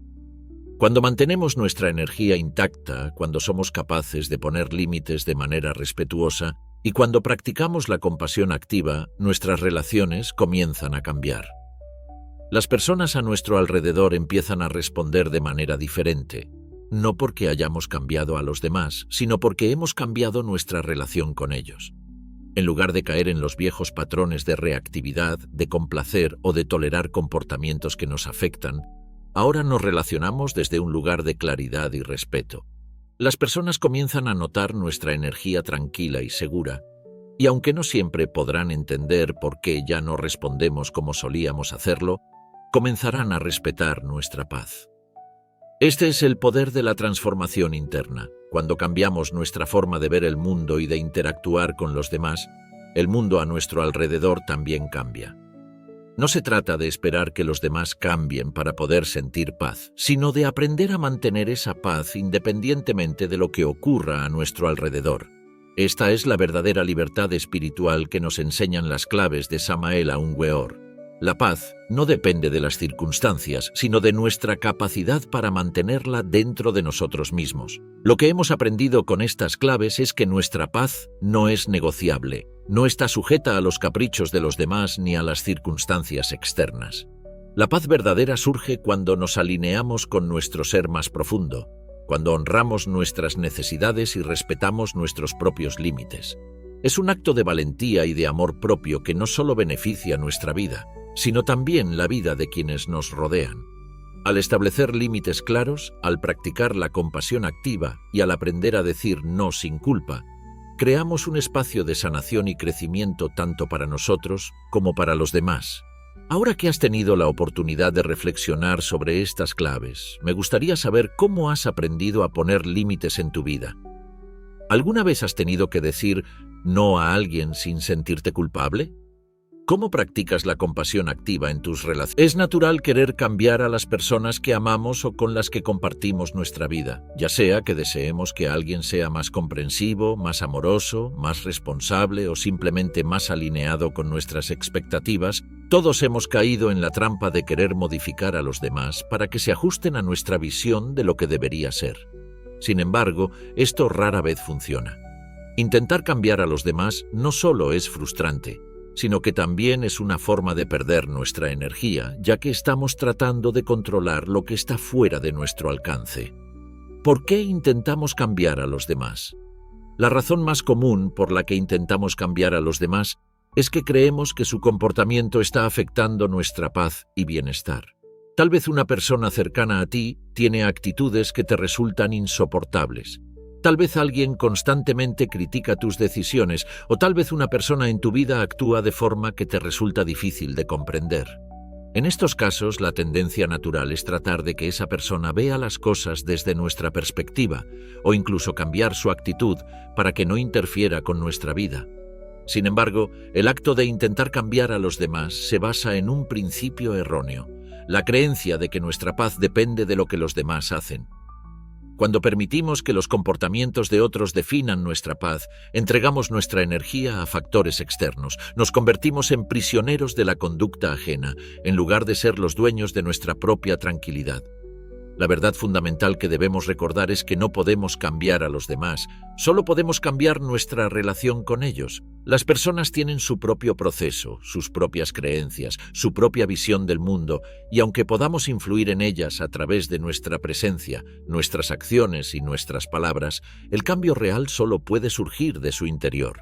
Cuando mantenemos nuestra energía intacta, cuando somos capaces de poner límites de manera respetuosa y cuando practicamos la compasión activa, nuestras relaciones comienzan a cambiar. Las personas a nuestro alrededor empiezan a responder de manera diferente, no porque hayamos cambiado a los demás, sino porque hemos cambiado nuestra relación con ellos. En lugar de caer en los viejos patrones de reactividad, de complacer o de tolerar comportamientos que nos afectan, ahora nos relacionamos desde un lugar de claridad y respeto. Las personas comienzan a notar nuestra energía tranquila y segura, y aunque no siempre podrán entender por qué ya no respondemos como solíamos hacerlo, comenzarán a respetar nuestra paz. Este es el poder de la transformación interna. Cuando cambiamos nuestra forma de ver el mundo y de interactuar con los demás, el mundo a nuestro alrededor también cambia. No se trata de esperar que los demás cambien para poder sentir paz, sino de aprender a mantener esa paz independientemente de lo que ocurra a nuestro alrededor. Esta es la verdadera libertad espiritual que nos enseñan las claves de Samael Aun Weor. La paz no depende de las circunstancias, sino de nuestra capacidad para mantenerla dentro de nosotros mismos. Lo que hemos aprendido con estas claves es que nuestra paz no es negociable, no está sujeta a los caprichos de los demás ni a las circunstancias externas. La paz verdadera surge cuando nos alineamos con nuestro ser más profundo, cuando honramos nuestras necesidades y respetamos nuestros propios límites. Es un acto de valentía y de amor propio que no solo beneficia nuestra vida, sino también la vida de quienes nos rodean. Al establecer límites claros, al practicar la compasión activa y al aprender a decir no sin culpa, creamos un espacio de sanación y crecimiento tanto para nosotros como para los demás. Ahora que has tenido la oportunidad de reflexionar sobre estas claves, me gustaría saber cómo has aprendido a poner límites en tu vida. ¿Alguna vez has tenido que decir no a alguien sin sentirte culpable? ¿Cómo practicas la compasión activa en tus relaciones? Es natural querer cambiar a las personas que amamos o con las que compartimos nuestra vida, ya sea que deseemos que alguien sea más comprensivo, más amoroso, más responsable o simplemente más alineado con nuestras expectativas. Todos hemos caído en la trampa de querer modificar a los demás para que se ajusten a nuestra visión de lo que debería ser. Sin embargo, esto rara vez funciona. Intentar cambiar a los demás no solo es frustrante, sino que también es una forma de perder nuestra energía, ya que estamos tratando de controlar lo que está fuera de nuestro alcance. ¿Por qué intentamos cambiar a los demás? La razón más común por la que intentamos cambiar a los demás es que creemos que su comportamiento está afectando nuestra paz y bienestar. Tal vez una persona cercana a ti tiene actitudes que te resultan insoportables. Tal vez alguien constantemente critica tus decisiones, o tal vez una persona en tu vida actúa de forma que te resulta difícil de comprender. En estos casos, la tendencia natural es tratar de que esa persona vea las cosas desde nuestra perspectiva, o incluso cambiar su actitud para que no interfiera con nuestra vida. Sin embargo, el acto de intentar cambiar a los demás se basa en un principio erróneo, la creencia de que nuestra paz depende de lo que los demás hacen. Cuando permitimos que los comportamientos de otros definan nuestra paz, entregamos nuestra energía a factores externos, nos convertimos en prisioneros de la conducta ajena, en lugar de ser los dueños de nuestra propia tranquilidad. La verdad fundamental que debemos recordar es que no podemos cambiar a los demás, solo podemos cambiar nuestra relación con ellos. Las personas tienen su propio proceso, sus propias creencias, su propia visión del mundo, y aunque podamos influir en ellas a través de nuestra presencia, nuestras acciones y nuestras palabras, el cambio real solo puede surgir de su interior.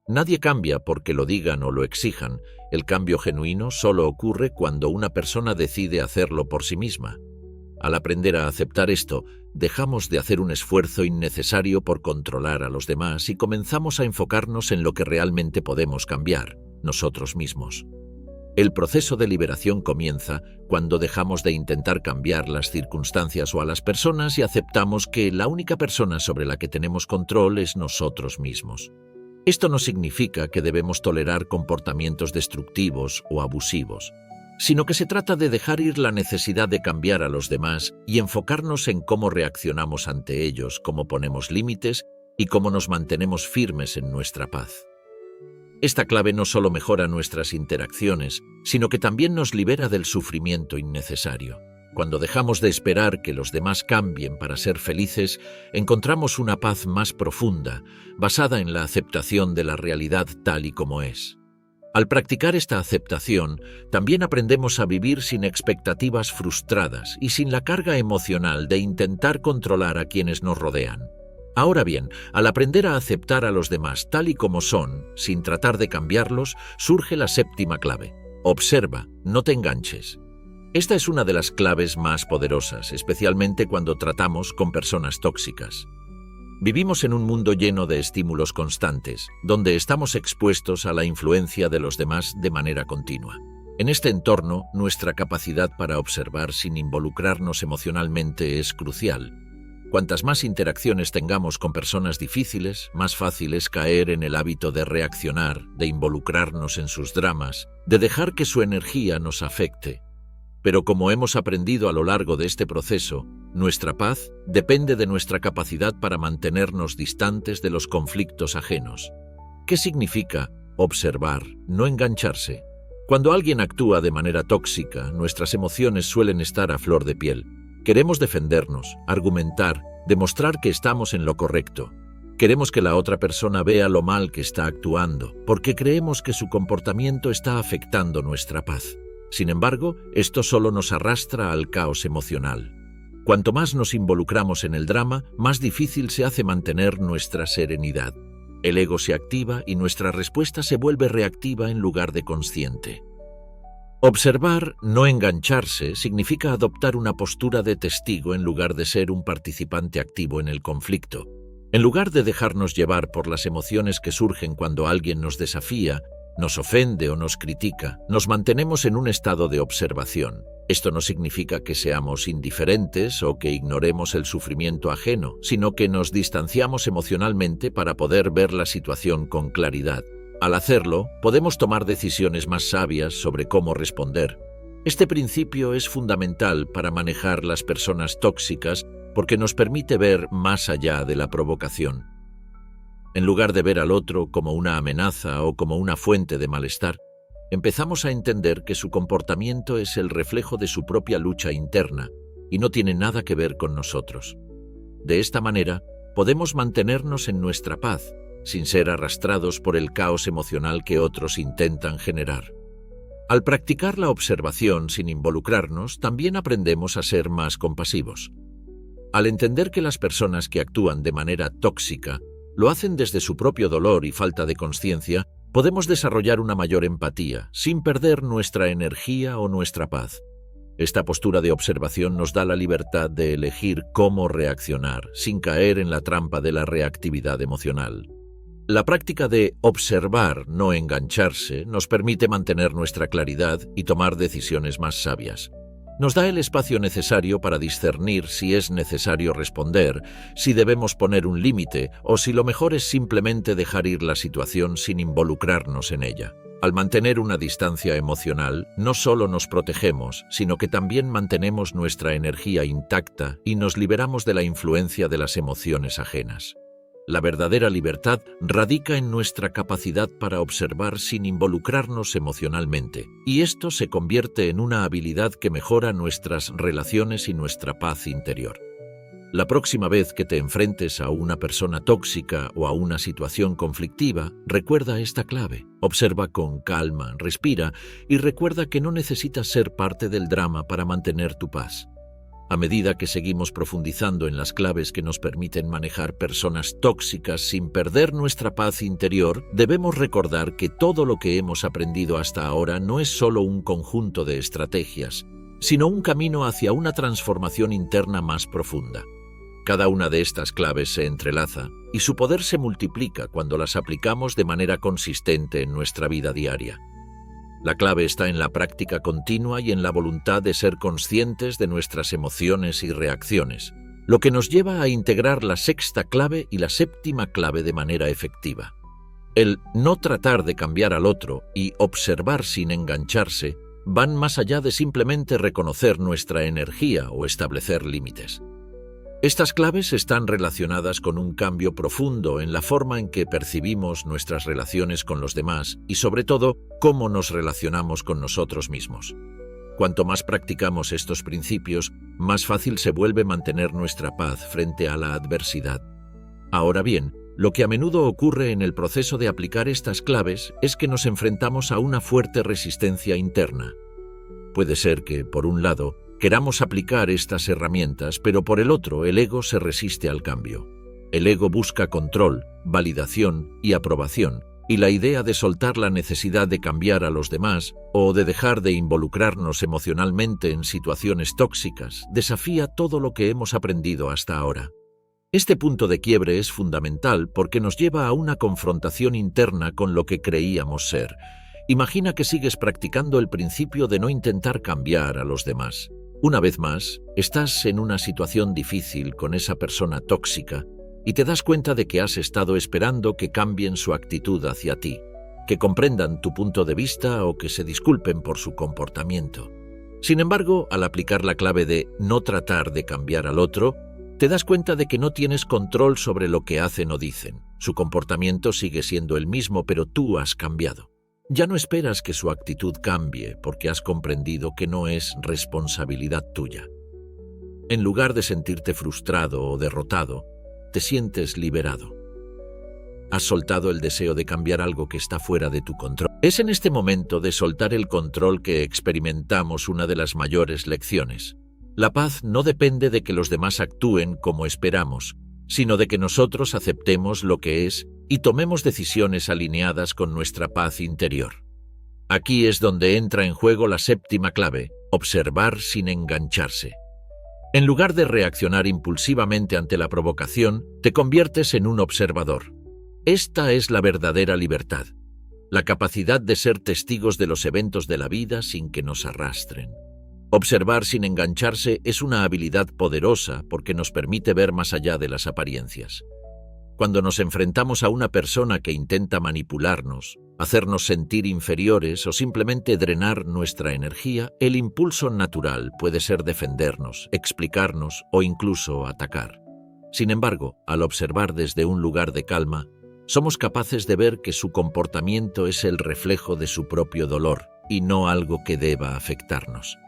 Nadie cambia porque lo digan o lo exijan. El cambio genuino solo ocurre cuando una persona decide hacerlo por sí misma. Al aprender a aceptar esto, dejamos de hacer un esfuerzo innecesario por controlar a los demás y comenzamos a enfocarnos en lo que realmente podemos cambiar, nosotros mismos. El proceso de liberación comienza cuando dejamos de intentar cambiar las circunstancias o a las personas y aceptamos que la única persona sobre la que tenemos control es nosotros mismos. Esto no significa que debemos tolerar comportamientos destructivos o abusivos, sino que se trata de dejar ir la necesidad de cambiar a los demás y enfocarnos en cómo reaccionamos ante ellos, cómo ponemos límites y cómo nos mantenemos firmes en nuestra paz. Esta clave no solo mejora nuestras interacciones, sino que también nos libera del sufrimiento innecesario. Cuando dejamos de esperar que los demás cambien para ser felices, encontramos una paz más profunda, basada en la aceptación de la realidad tal y como es. Al practicar esta aceptación, también aprendemos a vivir sin expectativas frustradas y sin la carga emocional de intentar controlar a quienes nos rodean. Ahora bien, al aprender a aceptar a los demás tal y como son, sin tratar de cambiarlos, surge la séptima clave. Observa, no te enganches. Esta es una de las claves más poderosas, especialmente cuando tratamos con personas tóxicas. Vivimos en un mundo lleno de estímulos constantes, donde estamos expuestos a la influencia de los demás de manera continua. En este entorno, nuestra capacidad para observar sin involucrarnos emocionalmente es crucial. Cuantas más interacciones tengamos con personas difíciles, más fácil es caer en el hábito de reaccionar, de involucrarnos en sus dramas, de dejar que su energía nos afecte. Pero como hemos aprendido a lo largo de este proceso, nuestra paz depende de nuestra capacidad para mantenernos distantes de los conflictos ajenos. ¿Qué significa observar, no engancharse? Cuando alguien actúa de manera tóxica, nuestras emociones suelen estar a flor de piel. Queremos defendernos, argumentar, demostrar que estamos en lo correcto. Queremos que la otra persona vea lo mal que está actuando, porque creemos que su comportamiento está afectando nuestra paz. Sin embargo, esto solo nos arrastra al caos emocional. Cuanto más nos involucramos en el drama, más difícil se hace mantener nuestra serenidad. El ego se activa y nuestra respuesta se vuelve reactiva en lugar de consciente. Observar, no engancharse, significa adoptar una postura de testigo en lugar de ser un participante activo en el conflicto. En lugar de dejarnos llevar por las emociones que surgen cuando alguien nos desafía, nos ofende o nos critica, nos mantenemos en un estado de observación. Esto no significa que seamos indiferentes o que ignoremos el sufrimiento ajeno, sino que nos distanciamos emocionalmente para poder ver la situación con claridad. Al hacerlo, podemos tomar decisiones más sabias sobre cómo responder. Este principio es fundamental para manejar las personas tóxicas porque nos permite ver más allá de la provocación. En lugar de ver al otro como una amenaza o como una fuente de malestar, empezamos a entender que su comportamiento es el reflejo de su propia lucha interna y no tiene nada que ver con nosotros. De esta manera, podemos mantenernos en nuestra paz, sin ser arrastrados por el caos emocional que otros intentan generar. Al practicar la observación sin involucrarnos, también aprendemos a ser más compasivos. Al entender que las personas que actúan de manera tóxica lo hacen desde su propio dolor y falta de conciencia, podemos desarrollar una mayor empatía, sin perder nuestra energía o nuestra paz. Esta postura de observación nos da la libertad de elegir cómo reaccionar, sin caer en la trampa de la reactividad emocional. La práctica de observar, no engancharse, nos permite mantener nuestra claridad y tomar decisiones más sabias. Nos da el espacio necesario para discernir si es necesario responder, si debemos poner un límite o si lo mejor es simplemente dejar ir la situación sin involucrarnos en ella. Al mantener una distancia emocional, no solo nos protegemos, sino que también mantenemos nuestra energía intacta y nos liberamos de la influencia de las emociones ajenas. La verdadera libertad radica en nuestra capacidad para observar sin involucrarnos emocionalmente, y esto se convierte en una habilidad que mejora nuestras relaciones y nuestra paz interior. La próxima vez que te enfrentes a una persona tóxica o a una situación conflictiva, recuerda esta clave. Observa con calma, respira y recuerda que no necesitas ser parte del drama para mantener tu paz. A medida que seguimos profundizando en las claves que nos permiten manejar personas tóxicas sin perder nuestra paz interior, debemos recordar que todo lo que hemos aprendido hasta ahora no es solo un conjunto de estrategias, sino un camino hacia una transformación interna más profunda. Cada una de estas claves se entrelaza y su poder se multiplica cuando las aplicamos de manera consistente en nuestra vida diaria. La clave está en la práctica continua y en la voluntad de ser conscientes de nuestras emociones y reacciones, lo que nos lleva a integrar la sexta clave y la séptima clave de manera efectiva. El no tratar de cambiar al otro y observar sin engancharse van más allá de simplemente reconocer nuestra energía o establecer límites. Estas claves están relacionadas con un cambio profundo en la forma en que percibimos nuestras relaciones con los demás y, sobre todo, cómo nos relacionamos con nosotros mismos. Cuanto más practicamos estos principios, más fácil se vuelve mantener nuestra paz frente a la adversidad. Ahora bien, lo que a menudo ocurre en el proceso de aplicar estas claves es que nos enfrentamos a una fuerte resistencia interna. Puede ser que, por un lado, queramos aplicar estas herramientas, pero por el otro, el ego se resiste al cambio. El ego busca control, validación y aprobación, y la idea de soltar la necesidad de cambiar a los demás o de dejar de involucrarnos emocionalmente en situaciones tóxicas desafía todo lo que hemos aprendido hasta ahora. Este punto de quiebre es fundamental porque nos lleva a una confrontación interna con lo que creíamos ser. Imagina que sigues practicando el principio de no intentar cambiar a los demás. Una vez más, estás en una situación difícil con esa persona tóxica y te das cuenta de que has estado esperando que cambien su actitud hacia ti, que comprendan tu punto de vista o que se disculpen por su comportamiento. Sin embargo, al aplicar la clave de no tratar de cambiar al otro, te das cuenta de que no tienes control sobre lo que hacen o dicen. Su comportamiento sigue siendo el mismo, pero tú has cambiado. Ya no esperas que su actitud cambie porque has comprendido que no es responsabilidad tuya. En lugar de sentirte frustrado o derrotado, te sientes liberado. Has soltado el deseo de cambiar algo que está fuera de tu control. Es en este momento de soltar el control que experimentamos una de las mayores lecciones. La paz no depende de que los demás actúen como esperamos, sino de que nosotros aceptemos lo que es y tomemos decisiones alineadas con nuestra paz interior. Aquí es donde entra en juego la séptima clave: observar sin engancharse. En lugar de reaccionar impulsivamente ante la provocación, te conviertes en un observador. Esta es la verdadera libertad, la capacidad de ser testigos de los eventos de la vida sin que nos arrastren. Observar sin engancharse es una habilidad poderosa porque nos permite ver más allá de las apariencias. Cuando nos enfrentamos a una persona que intenta manipularnos, hacernos sentir inferiores o simplemente drenar nuestra energía, el impulso natural puede ser defendernos, explicarnos o incluso atacar. Sin embargo, al observar desde un lugar de calma, somos capaces de ver que su comportamiento es el reflejo de su propio dolor y no algo que deba afectarnos.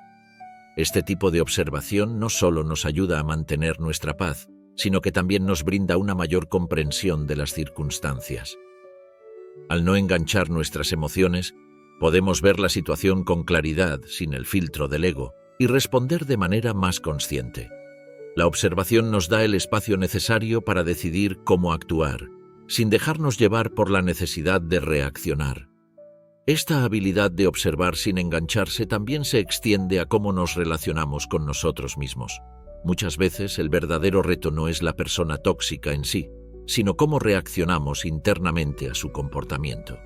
Este tipo de observación no solo nos ayuda a mantener nuestra paz, sino que también nos brinda una mayor comprensión de las circunstancias. Al no enganchar nuestras emociones, podemos ver la situación con claridad, sin el filtro del ego, y responder de manera más consciente. La observación nos da el espacio necesario para decidir cómo actuar, sin dejarnos llevar por la necesidad de reaccionar. Esta habilidad de observar sin engancharse también se extiende a cómo nos relacionamos con nosotros mismos. Muchas veces el verdadero reto no es la persona tóxica en sí, sino cómo reaccionamos internamente a su comportamiento.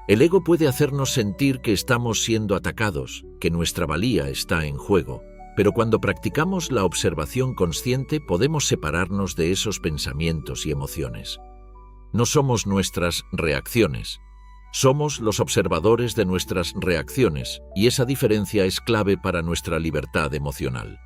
El ego puede hacernos sentir que estamos siendo atacados, que nuestra valía está en juego, pero cuando practicamos la observación consciente podemos separarnos de esos pensamientos y emociones. No somos nuestras reacciones, somos los observadores de nuestras reacciones, y esa diferencia es clave para nuestra libertad emocional.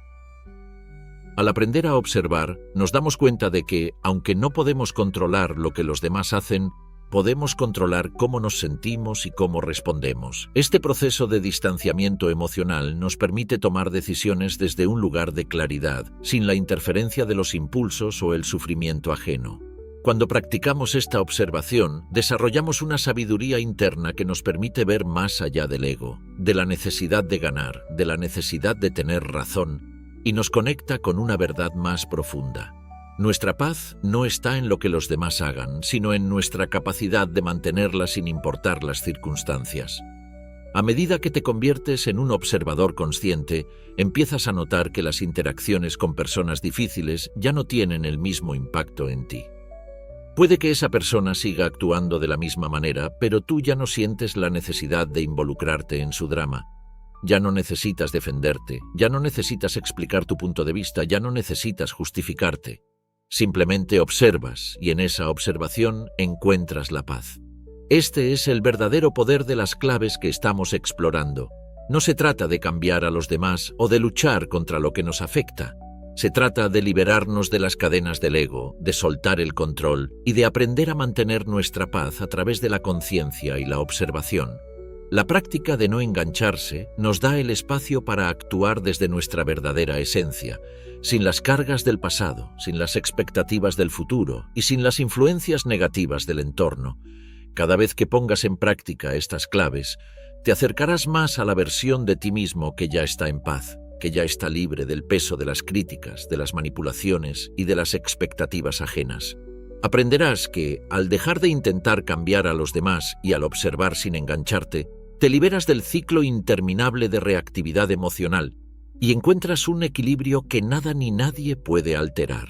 Al aprender a observar, nos damos cuenta de que, aunque no podemos controlar lo que los demás hacen, podemos controlar cómo nos sentimos y cómo respondemos. Este proceso de distanciamiento emocional nos permite tomar decisiones desde un lugar de claridad, sin la interferencia de los impulsos o el sufrimiento ajeno. Cuando practicamos esta observación, desarrollamos una sabiduría interna que nos permite ver más allá del ego, de la necesidad de ganar, de la necesidad de tener razón, y nos conecta con una verdad más profunda. Nuestra paz no está en lo que los demás hagan, sino en nuestra capacidad de mantenerla sin importar las circunstancias. A medida que te conviertes en un observador consciente, empiezas a notar que las interacciones con personas difíciles ya no tienen el mismo impacto en ti. Puede que esa persona siga actuando de la misma manera, pero tú ya no sientes la necesidad de involucrarte en su drama. Ya no necesitas defenderte, ya no necesitas explicar tu punto de vista, ya no necesitas justificarte. Simplemente observas y en esa observación encuentras la paz. Este es el verdadero poder de las claves que estamos explorando. No se trata de cambiar a los demás o de luchar contra lo que nos afecta. Se trata de liberarnos de las cadenas del ego, de soltar el control y de aprender a mantener nuestra paz a través de la conciencia y la observación. La práctica de no engancharse nos da el espacio para actuar desde nuestra verdadera esencia, sin las cargas del pasado, sin las expectativas del futuro y sin las influencias negativas del entorno. Cada vez que pongas en práctica estas claves, te acercarás más a la versión de ti mismo que ya está en paz, que ya está libre del peso de las críticas, de las manipulaciones y de las expectativas ajenas. Aprenderás que, al dejar de intentar cambiar a los demás y al observar sin engancharte, te liberas del ciclo interminable de reactividad emocional y encuentras un equilibrio que nada ni nadie puede alterar.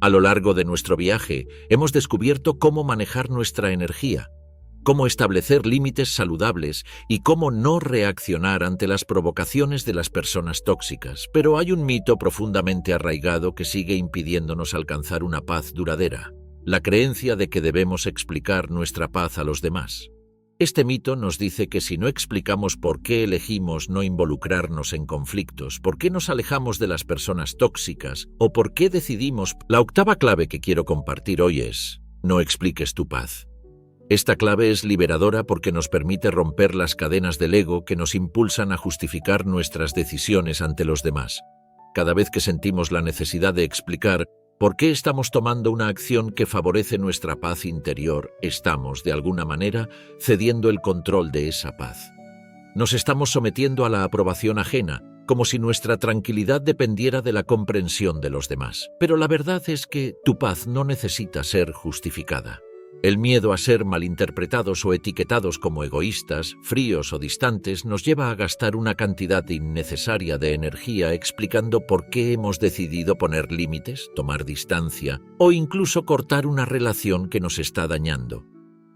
A lo largo de nuestro viaje, hemos descubierto cómo manejar nuestra energía, cómo establecer límites saludables y cómo no reaccionar ante las provocaciones de las personas tóxicas. Pero hay un mito profundamente arraigado que sigue impidiéndonos alcanzar una paz duradera: la creencia de que debemos explicar nuestra paz a los demás. Este mito nos dice que si no explicamos por qué elegimos no involucrarnos en conflictos, por qué nos alejamos de las personas tóxicas o por qué decidimos... La octava clave que quiero compartir hoy es: no expliques tu paz. Esta clave es liberadora porque nos permite romper las cadenas del ego que nos impulsan a justificar nuestras decisiones ante los demás. Cada vez que sentimos la necesidad de explicar por qué estamos tomando una acción que favorece nuestra paz interior, estamos, de alguna manera, cediendo el control de esa paz. Nos estamos sometiendo a la aprobación ajena, como si nuestra tranquilidad dependiera de la comprensión de los demás. Pero la verdad es que tu paz no necesita ser justificada. El miedo a ser malinterpretados o etiquetados como egoístas, fríos o distantes nos lleva a gastar una cantidad innecesaria de energía explicando por qué hemos decidido poner límites, tomar distancia o incluso cortar una relación que nos está dañando.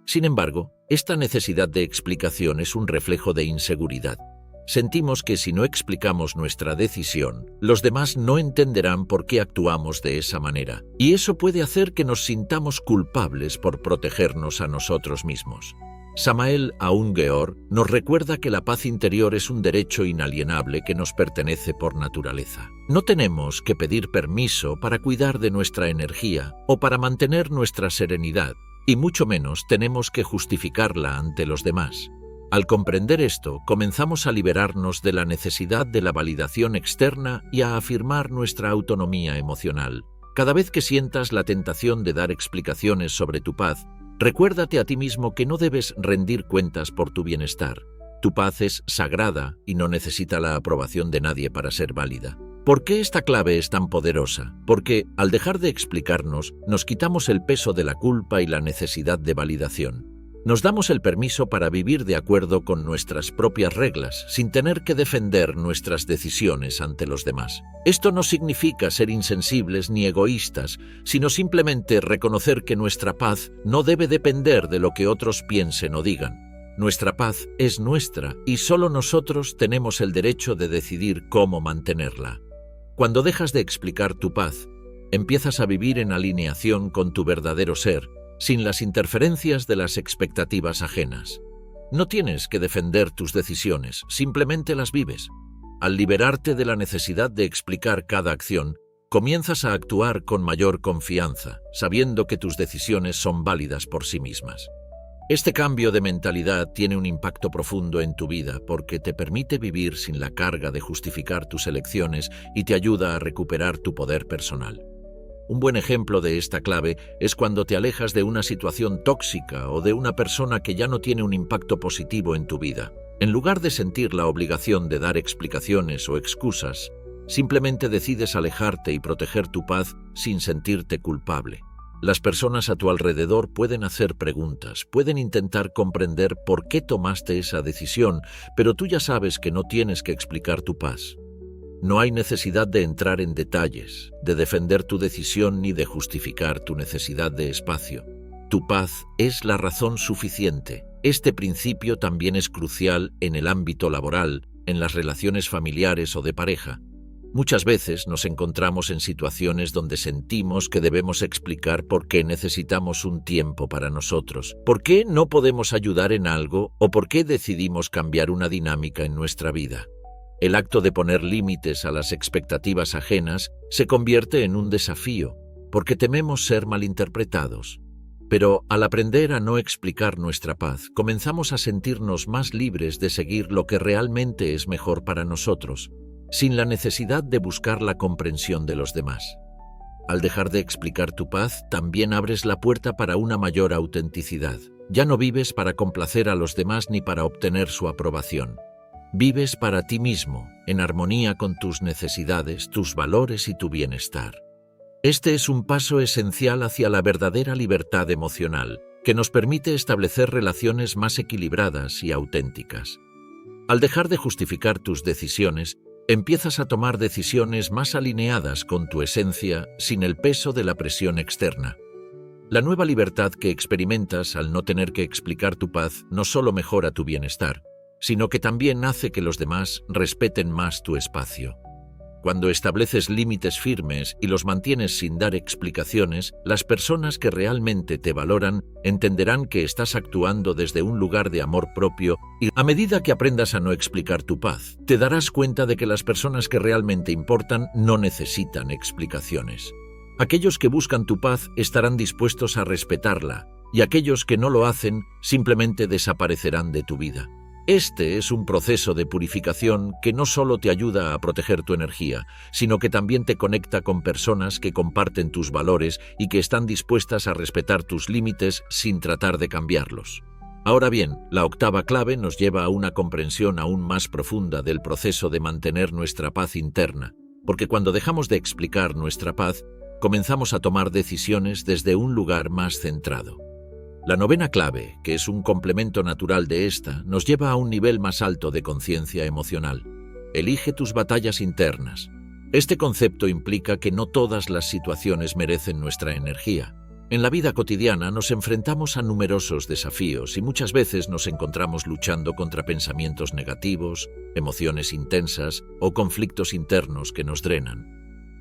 Sin embargo, esta necesidad de explicación es un reflejo de inseguridad. Sentimos que si no explicamos nuestra decisión, los demás no entenderán por qué actuamos de esa manera, y eso puede hacer que nos sintamos culpables por protegernos a nosotros mismos. Samael Aun Geor nos recuerda que la paz interior es un derecho inalienable que nos pertenece por naturaleza. No tenemos que pedir permiso para cuidar de nuestra energía o para mantener nuestra serenidad, y mucho menos tenemos que justificarla ante los demás. Al comprender esto, comenzamos a liberarnos de la necesidad de la validación externa y a afirmar nuestra autonomía emocional. Cada vez que sientas la tentación de dar explicaciones sobre tu paz, recuérdate a ti mismo que no debes rendir cuentas por tu bienestar. Tu paz es sagrada y no necesita la aprobación de nadie para ser válida. ¿Por qué esta clave es tan poderosa? Porque, al dejar de explicarnos, nos quitamos el peso de la culpa y la necesidad de validación. Nos damos el permiso para vivir de acuerdo con nuestras propias reglas, sin tener que defender nuestras decisiones ante los demás. Esto no significa ser insensibles ni egoístas, sino simplemente reconocer que nuestra paz no debe depender de lo que otros piensen o digan. Nuestra paz es nuestra y solo nosotros tenemos el derecho de decidir cómo mantenerla. Cuando dejas de explicar tu paz, empiezas a vivir en alineación con tu verdadero ser, sin las interferencias de las expectativas ajenas. No tienes que defender tus decisiones, simplemente las vives. Al liberarte de la necesidad de explicar cada acción, comienzas a actuar con mayor confianza, sabiendo que tus decisiones son válidas por sí mismas. Este cambio de mentalidad tiene un impacto profundo en tu vida porque te permite vivir sin la carga de justificar tus elecciones y te ayuda a recuperar tu poder personal. Un buen ejemplo de esta clave es cuando te alejas de una situación tóxica o de una persona que ya no tiene un impacto positivo en tu vida. En lugar de sentir la obligación de dar explicaciones o excusas, simplemente decides alejarte y proteger tu paz sin sentirte culpable. Las personas a tu alrededor pueden hacer preguntas, pueden intentar comprender por qué tomaste esa decisión, pero tú ya sabes que no tienes que explicar tu paz. No hay necesidad de entrar en detalles, de defender tu decisión ni de justificar tu necesidad de espacio. Tu paz es la razón suficiente. Este principio también es crucial en el ámbito laboral, en las relaciones familiares o de pareja. Muchas veces nos encontramos en situaciones donde sentimos que debemos explicar por qué necesitamos un tiempo para nosotros, por qué no podemos ayudar en algo o por qué decidimos cambiar una dinámica en nuestra vida. El acto de poner límites a las expectativas ajenas se convierte en un desafío, porque tememos ser malinterpretados. Pero al aprender a no explicar nuestra paz, comenzamos a sentirnos más libres de seguir lo que realmente es mejor para nosotros, sin la necesidad de buscar la comprensión de los demás. Al dejar de explicar tu paz, también abres la puerta para una mayor autenticidad. Ya no vives para complacer a los demás ni para obtener su aprobación. Vives para ti mismo, en armonía con tus necesidades, tus valores y tu bienestar. Este es un paso esencial hacia la verdadera libertad emocional, que nos permite establecer relaciones más equilibradas y auténticas. Al dejar de justificar tus decisiones, empiezas a tomar decisiones más alineadas con tu esencia, sin el peso de la presión externa. La nueva libertad que experimentas al no tener que explicar tu paz no solo mejora tu bienestar, sino que también hace que los demás respeten más tu espacio. Cuando estableces límites firmes y los mantienes sin dar explicaciones, las personas que realmente te valoran entenderán que estás actuando desde un lugar de amor propio y a medida que aprendas a no explicar tu paz, te darás cuenta de que las personas que realmente importan no necesitan explicaciones. Aquellos que buscan tu paz estarán dispuestos a respetarla y aquellos que no lo hacen simplemente desaparecerán de tu vida. Este es un proceso de purificación que no solo te ayuda a proteger tu energía, sino que también te conecta con personas que comparten tus valores y que están dispuestas a respetar tus límites sin tratar de cambiarlos. Ahora bien, la octava clave nos lleva a una comprensión aún más profunda del proceso de mantener nuestra paz interna, porque cuando dejamos de explicar nuestra paz, comenzamos a tomar decisiones desde un lugar más centrado. La novena clave, que es un complemento natural de esta, nos lleva a un nivel más alto de conciencia emocional. Elige tus batallas internas. Este concepto implica que no todas las situaciones merecen nuestra energía. En la vida cotidiana nos enfrentamos a numerosos desafíos y muchas veces nos encontramos luchando contra pensamientos negativos, emociones intensas o conflictos internos que nos drenan.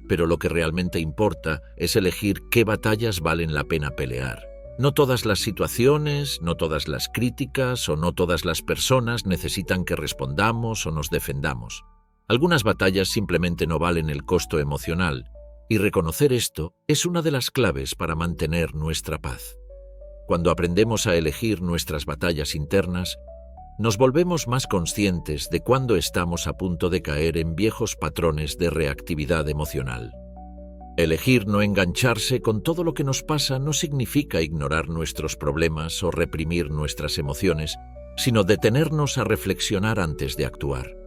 Pero lo que realmente importa es elegir qué batallas valen la pena pelear. No todas las situaciones, no todas las críticas o no todas las personas necesitan que respondamos o nos defendamos. Algunas batallas simplemente no valen el costo emocional, y reconocer esto es una de las claves para mantener nuestra paz. Cuando aprendemos a elegir nuestras batallas internas, nos volvemos más conscientes de cuándo estamos a punto de caer en viejos patrones de reactividad emocional. Elegir no engancharse con todo lo que nos pasa no significa ignorar nuestros problemas o reprimir nuestras emociones, sino detenernos a reflexionar antes de actuar.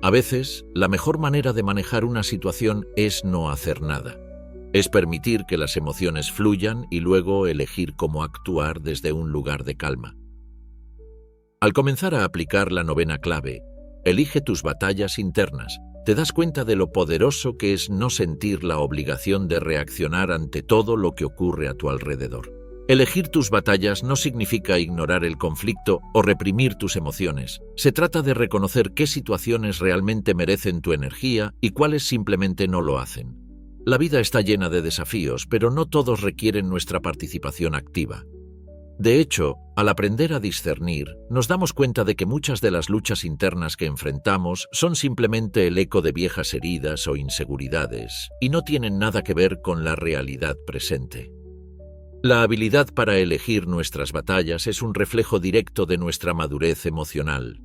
A veces, la mejor manera de manejar una situación es no hacer nada. Es permitir que las emociones fluyan y luego elegir cómo actuar desde un lugar de calma. Al comenzar a aplicar la novena clave, elige tus batallas internas, te das cuenta de lo poderoso que es no sentir la obligación de reaccionar ante todo lo que ocurre a tu alrededor. Elegir tus batallas no significa ignorar el conflicto o reprimir tus emociones. Se trata de reconocer qué situaciones realmente merecen tu energía y cuáles simplemente no lo hacen. La vida está llena de desafíos, pero no todos requieren nuestra participación activa. De hecho, al aprender a discernir, nos damos cuenta de que muchas de las luchas internas que enfrentamos son simplemente el eco de viejas heridas o inseguridades, y no tienen nada que ver con la realidad presente. La habilidad para elegir nuestras batallas es un reflejo directo de nuestra madurez emocional.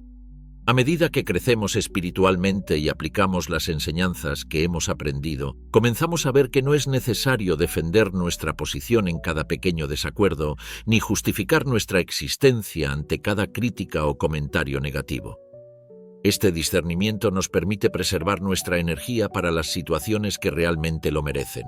A medida que crecemos espiritualmente y aplicamos las enseñanzas que hemos aprendido, comenzamos a ver que no es necesario defender nuestra posición en cada pequeño desacuerdo, ni justificar nuestra existencia ante cada crítica o comentario negativo. Este discernimiento nos permite preservar nuestra energía para las situaciones que realmente lo merecen.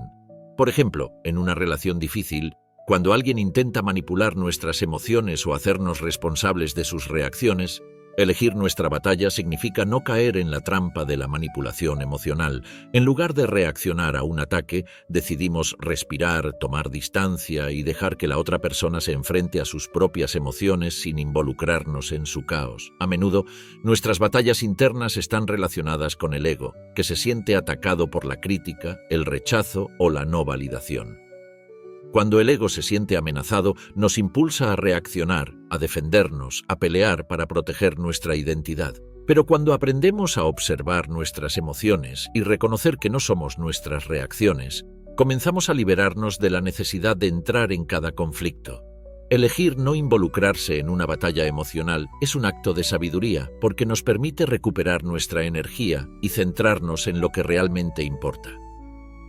Por ejemplo, en una relación difícil, cuando alguien intenta manipular nuestras emociones o hacernos responsables de sus reacciones, elegir nuestra batalla significa no caer en la trampa de la manipulación emocional. En lugar de reaccionar a un ataque, decidimos respirar, tomar distancia y dejar que la otra persona se enfrente a sus propias emociones sin involucrarnos en su caos. A menudo, nuestras batallas internas están relacionadas con el ego, que se siente atacado por la crítica, el rechazo o la no validación. Cuando el ego se siente amenazado, nos impulsa a reaccionar, a defendernos, a pelear para proteger nuestra identidad. Pero cuando aprendemos a observar nuestras emociones y reconocer que no somos nuestras reacciones, comenzamos a liberarnos de la necesidad de entrar en cada conflicto. Elegir no involucrarse en una batalla emocional es un acto de sabiduría porque nos permite recuperar nuestra energía y centrarnos en lo que realmente importa.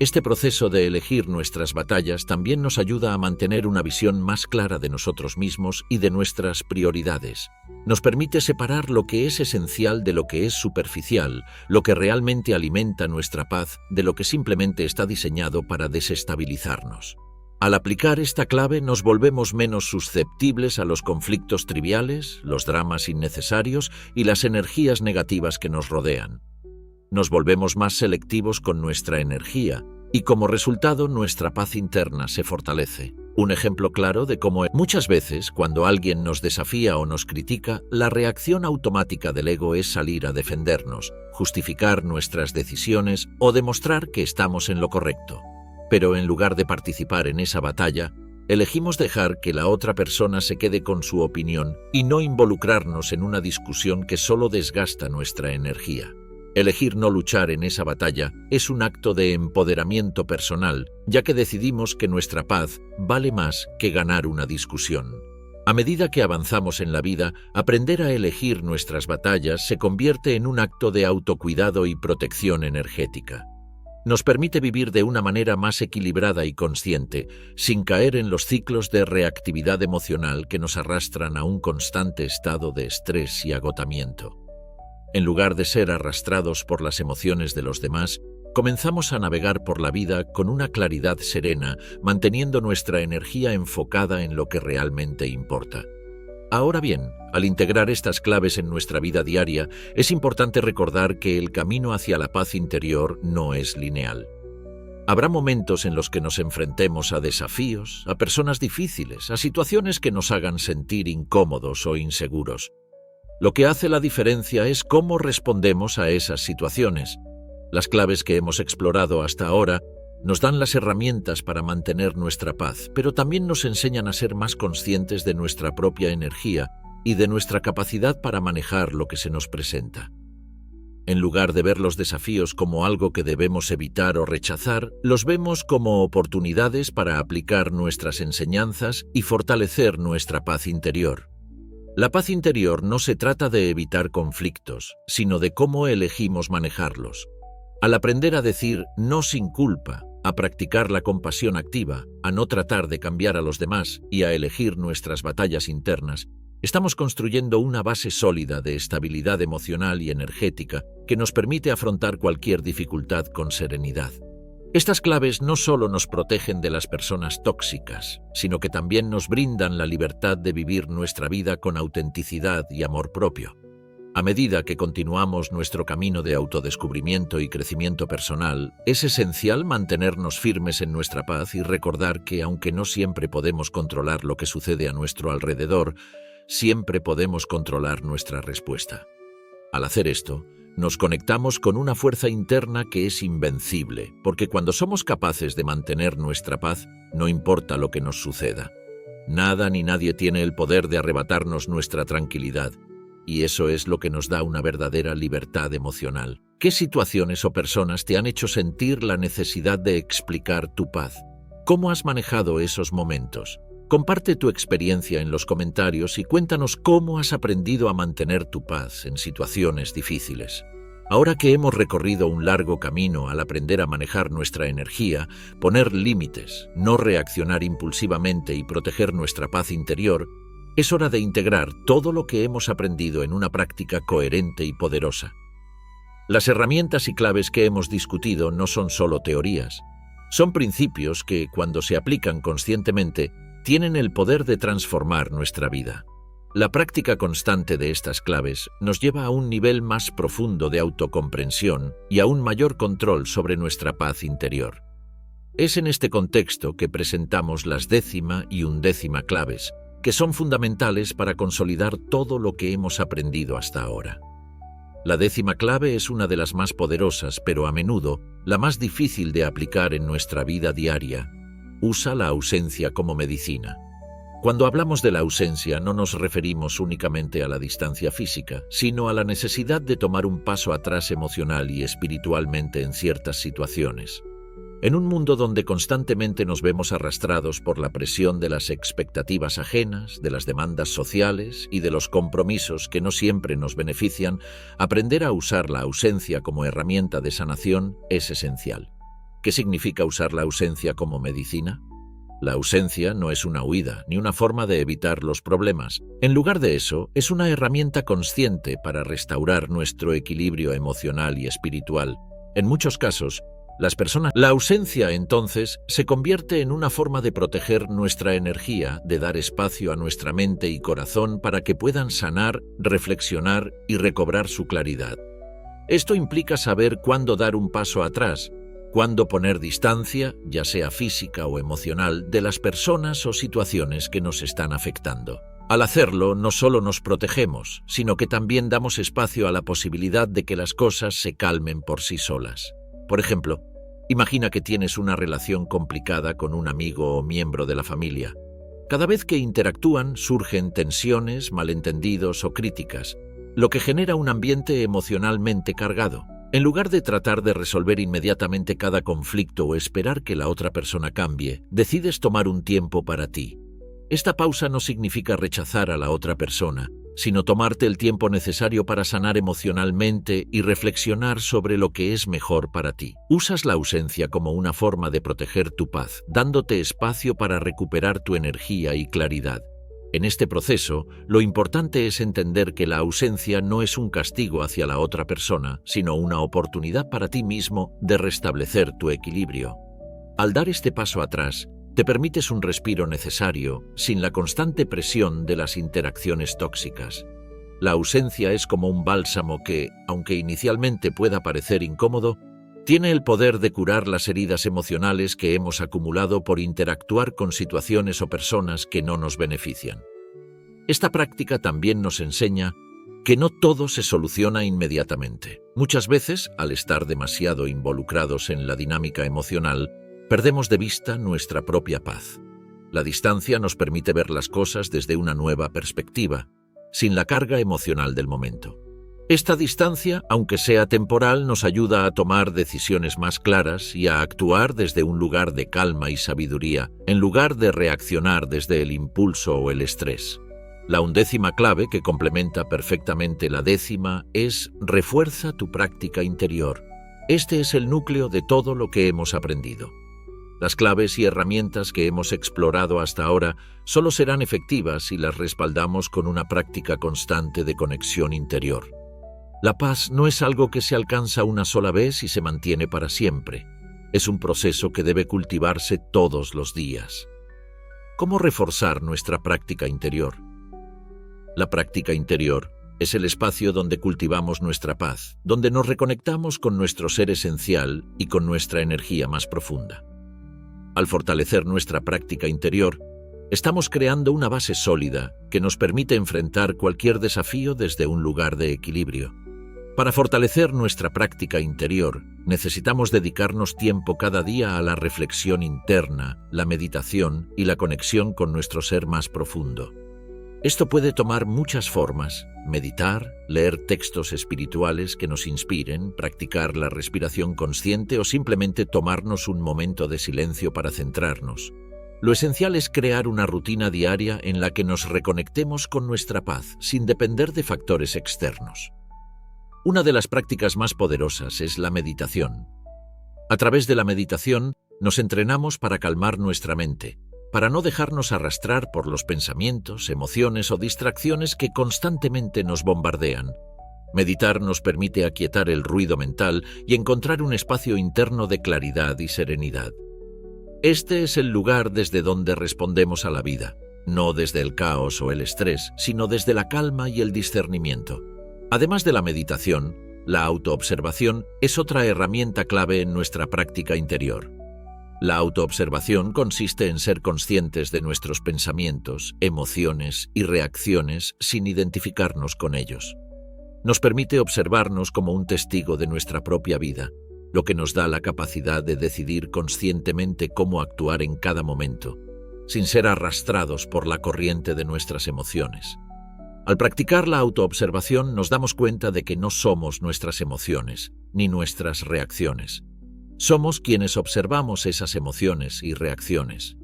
Este proceso de elegir nuestras batallas también nos ayuda a mantener una visión más clara de nosotros mismos y de nuestras prioridades. Nos permite separar lo que es esencial de lo que es superficial, lo que realmente alimenta nuestra paz de lo que simplemente está diseñado para desestabilizarnos. Al aplicar esta clave nos volvemos menos susceptibles a los conflictos triviales, los dramas innecesarios y las energías negativas que nos rodean. Nos volvemos más selectivos con nuestra energía y como resultado nuestra paz interna se fortalece. Un ejemplo claro de cómo muchas veces cuando alguien nos desafía o nos critica, la reacción automática del ego es salir a defendernos, justificar nuestras decisiones o demostrar que estamos en lo correcto. Pero en lugar de participar en esa batalla, elegimos dejar que la otra persona se quede con su opinión y no involucrarnos en una discusión que solo desgasta nuestra energía. Elegir no luchar en esa batalla es un acto de empoderamiento personal, ya que decidimos que nuestra paz vale más que ganar una discusión. A medida que avanzamos en la vida, aprender a elegir nuestras batallas se convierte en un acto de autocuidado y protección energética. Nos permite vivir de una manera más equilibrada y consciente, sin caer en los ciclos de reactividad emocional que nos arrastran a un constante estado de estrés y agotamiento. En lugar de ser arrastrados por las emociones de los demás, comenzamos a navegar por la vida con una claridad serena, manteniendo nuestra energía enfocada en lo que realmente importa. Ahora bien, al integrar estas claves en nuestra vida diaria, es importante recordar que el camino hacia la paz interior no es lineal. Habrá momentos en los que nos enfrentemos a desafíos, a personas difíciles, a situaciones que nos hagan sentir incómodos o inseguros. Lo que hace la diferencia es cómo respondemos a esas situaciones. Las claves que hemos explorado hasta ahora nos dan las herramientas para mantener nuestra paz, pero también nos enseñan a ser más conscientes de nuestra propia energía y de nuestra capacidad para manejar lo que se nos presenta. En lugar de ver los desafíos como algo que debemos evitar o rechazar, los vemos como oportunidades para aplicar nuestras enseñanzas y fortalecer nuestra paz interior. La paz interior no se trata de evitar conflictos, sino de cómo elegimos manejarlos. Al aprender a decir no sin culpa, a practicar la compasión activa, a no tratar de cambiar a los demás y a elegir nuestras batallas internas, estamos construyendo una base sólida de estabilidad emocional y energética que nos permite afrontar cualquier dificultad con serenidad. Estas claves no solo nos protegen de las personas tóxicas, sino que también nos brindan la libertad de vivir nuestra vida con autenticidad y amor propio. A medida que continuamos nuestro camino de autodescubrimiento y crecimiento personal, es esencial mantenernos firmes en nuestra paz y recordar que, aunque no siempre podemos controlar lo que sucede a nuestro alrededor, siempre podemos controlar nuestra respuesta. Al hacer esto, nos conectamos con una fuerza interna que es invencible, porque cuando somos capaces de mantener nuestra paz, no importa lo que nos suceda. Nada ni nadie tiene el poder de arrebatarnos nuestra tranquilidad, y eso es lo que nos da una verdadera libertad emocional. ¿Qué situaciones o personas te han hecho sentir la necesidad de explicar tu paz? ¿Cómo has manejado esos momentos? Comparte tu experiencia en los comentarios y cuéntanos cómo has aprendido a mantener tu paz en situaciones difíciles. Ahora que hemos recorrido un largo camino al aprender a manejar nuestra energía, poner límites, no reaccionar impulsivamente y proteger nuestra paz interior, es hora de integrar todo lo que hemos aprendido en una práctica coherente y poderosa. Las herramientas y claves que hemos discutido no son solo teorías, son principios que, cuando se aplican conscientemente, tienen el poder de transformar nuestra vida. La práctica constante de estas claves nos lleva a un nivel más profundo de autocomprensión y a un mayor control sobre nuestra paz interior. Es en este contexto que presentamos las 10ª y 11ª claves, que son fundamentales para consolidar todo lo que hemos aprendido hasta ahora. La 10ª clave es una de las más poderosas, pero a menudo la más difícil de aplicar en nuestra vida diaria. Usa la ausencia como medicina. Cuando hablamos de la ausencia, no nos referimos únicamente a la distancia física, sino a la necesidad de tomar un paso atrás emocional y espiritualmente en ciertas situaciones. En un mundo donde constantemente nos vemos arrastrados por la presión de las expectativas ajenas, de las demandas sociales y de los compromisos que no siempre nos benefician, aprender a usar la ausencia como herramienta de sanación es esencial. ¿Qué significa usar la ausencia como medicina? La ausencia no es una huida ni una forma de evitar los problemas. En lugar de eso, es una herramienta consciente para restaurar nuestro equilibrio emocional y espiritual. En muchos casos, la ausencia entonces se convierte en una forma de proteger nuestra energía, de dar espacio a nuestra mente y corazón para que puedan sanar, reflexionar y recobrar su claridad. Esto implica saber cuándo dar un paso atrás, cuándo poner distancia, ya sea física o emocional, de las personas o situaciones que nos están afectando. Al hacerlo, no solo nos protegemos, sino que también damos espacio a la posibilidad de que las cosas se calmen por sí solas. Por ejemplo, imagina que tienes una relación complicada con un amigo o miembro de la familia. Cada vez que interactúan surgen tensiones, malentendidos o críticas, lo que genera un ambiente emocionalmente cargado. En lugar de tratar de resolver inmediatamente cada conflicto o esperar que la otra persona cambie, decides tomar un tiempo para ti. Esta pausa no significa rechazar a la otra persona, sino tomarte el tiempo necesario para sanar emocionalmente y reflexionar sobre lo que es mejor para ti. Usas la ausencia como una forma de proteger tu paz, dándote espacio para recuperar tu energía y claridad. En este proceso, lo importante es entender que la ausencia no es un castigo hacia la otra persona, sino una oportunidad para ti mismo de restablecer tu equilibrio. Al dar este paso atrás, te permites un respiro necesario, sin la constante presión de las interacciones tóxicas. La ausencia es como un bálsamo que, aunque inicialmente pueda parecer incómodo, tiene el poder de curar las heridas emocionales que hemos acumulado por interactuar con situaciones o personas que no nos benefician. Esta práctica también nos enseña que no todo se soluciona inmediatamente. Muchas veces, al estar demasiado involucrados en la dinámica emocional, perdemos de vista nuestra propia paz. La distancia nos permite ver las cosas desde una nueva perspectiva, sin la carga emocional del momento. Esta distancia, aunque sea temporal, nos ayuda a tomar decisiones más claras y a actuar desde un lugar de calma y sabiduría, en lugar de reaccionar desde el impulso o el estrés. La 11ª clave, que complementa perfectamente la 10ª, es refuerza tu práctica interior. Este es el núcleo de todo lo que hemos aprendido. Las claves y herramientas que hemos explorado hasta ahora solo serán efectivas si las respaldamos con una práctica constante de conexión interior. La paz no es algo que se alcanza una sola vez y se mantiene para siempre. Es un proceso que debe cultivarse todos los días. ¿Cómo reforzar nuestra práctica interior? La práctica interior es el espacio donde cultivamos nuestra paz, donde nos reconectamos con nuestro ser esencial y con nuestra energía más profunda. Al fortalecer nuestra práctica interior, estamos creando una base sólida que nos permite enfrentar cualquier desafío desde un lugar de equilibrio. Para fortalecer nuestra práctica interior, necesitamos dedicarnos tiempo cada día a la reflexión interna, la meditación y la conexión con nuestro ser más profundo. Esto puede tomar muchas formas: meditar, leer textos espirituales que nos inspiren, practicar la respiración consciente o simplemente tomarnos un momento de silencio para centrarnos. Lo esencial es crear una rutina diaria en la que nos reconectemos con nuestra paz, sin depender de factores externos. Una de las prácticas más poderosas es la meditación. A través de la meditación, nos entrenamos para calmar nuestra mente, para no dejarnos arrastrar por los pensamientos, emociones o distracciones que constantemente nos bombardean. Meditar nos permite aquietar el ruido mental y encontrar un espacio interno de claridad y serenidad. Este es el lugar desde donde respondemos a la vida, no desde el caos o el estrés, sino desde la calma y el discernimiento. Además de la meditación, la autoobservación es otra herramienta clave en nuestra práctica interior. La autoobservación consiste en ser conscientes de nuestros pensamientos, emociones y reacciones sin identificarnos con ellos. Nos permite observarnos como un testigo de nuestra propia vida, lo que nos da la capacidad de decidir conscientemente cómo actuar en cada momento, sin ser arrastrados por la corriente de nuestras emociones. Al practicar la autoobservación nos damos cuenta de que no somos nuestras emociones, ni nuestras reacciones. Somos quienes observamos esas emociones y reacciones.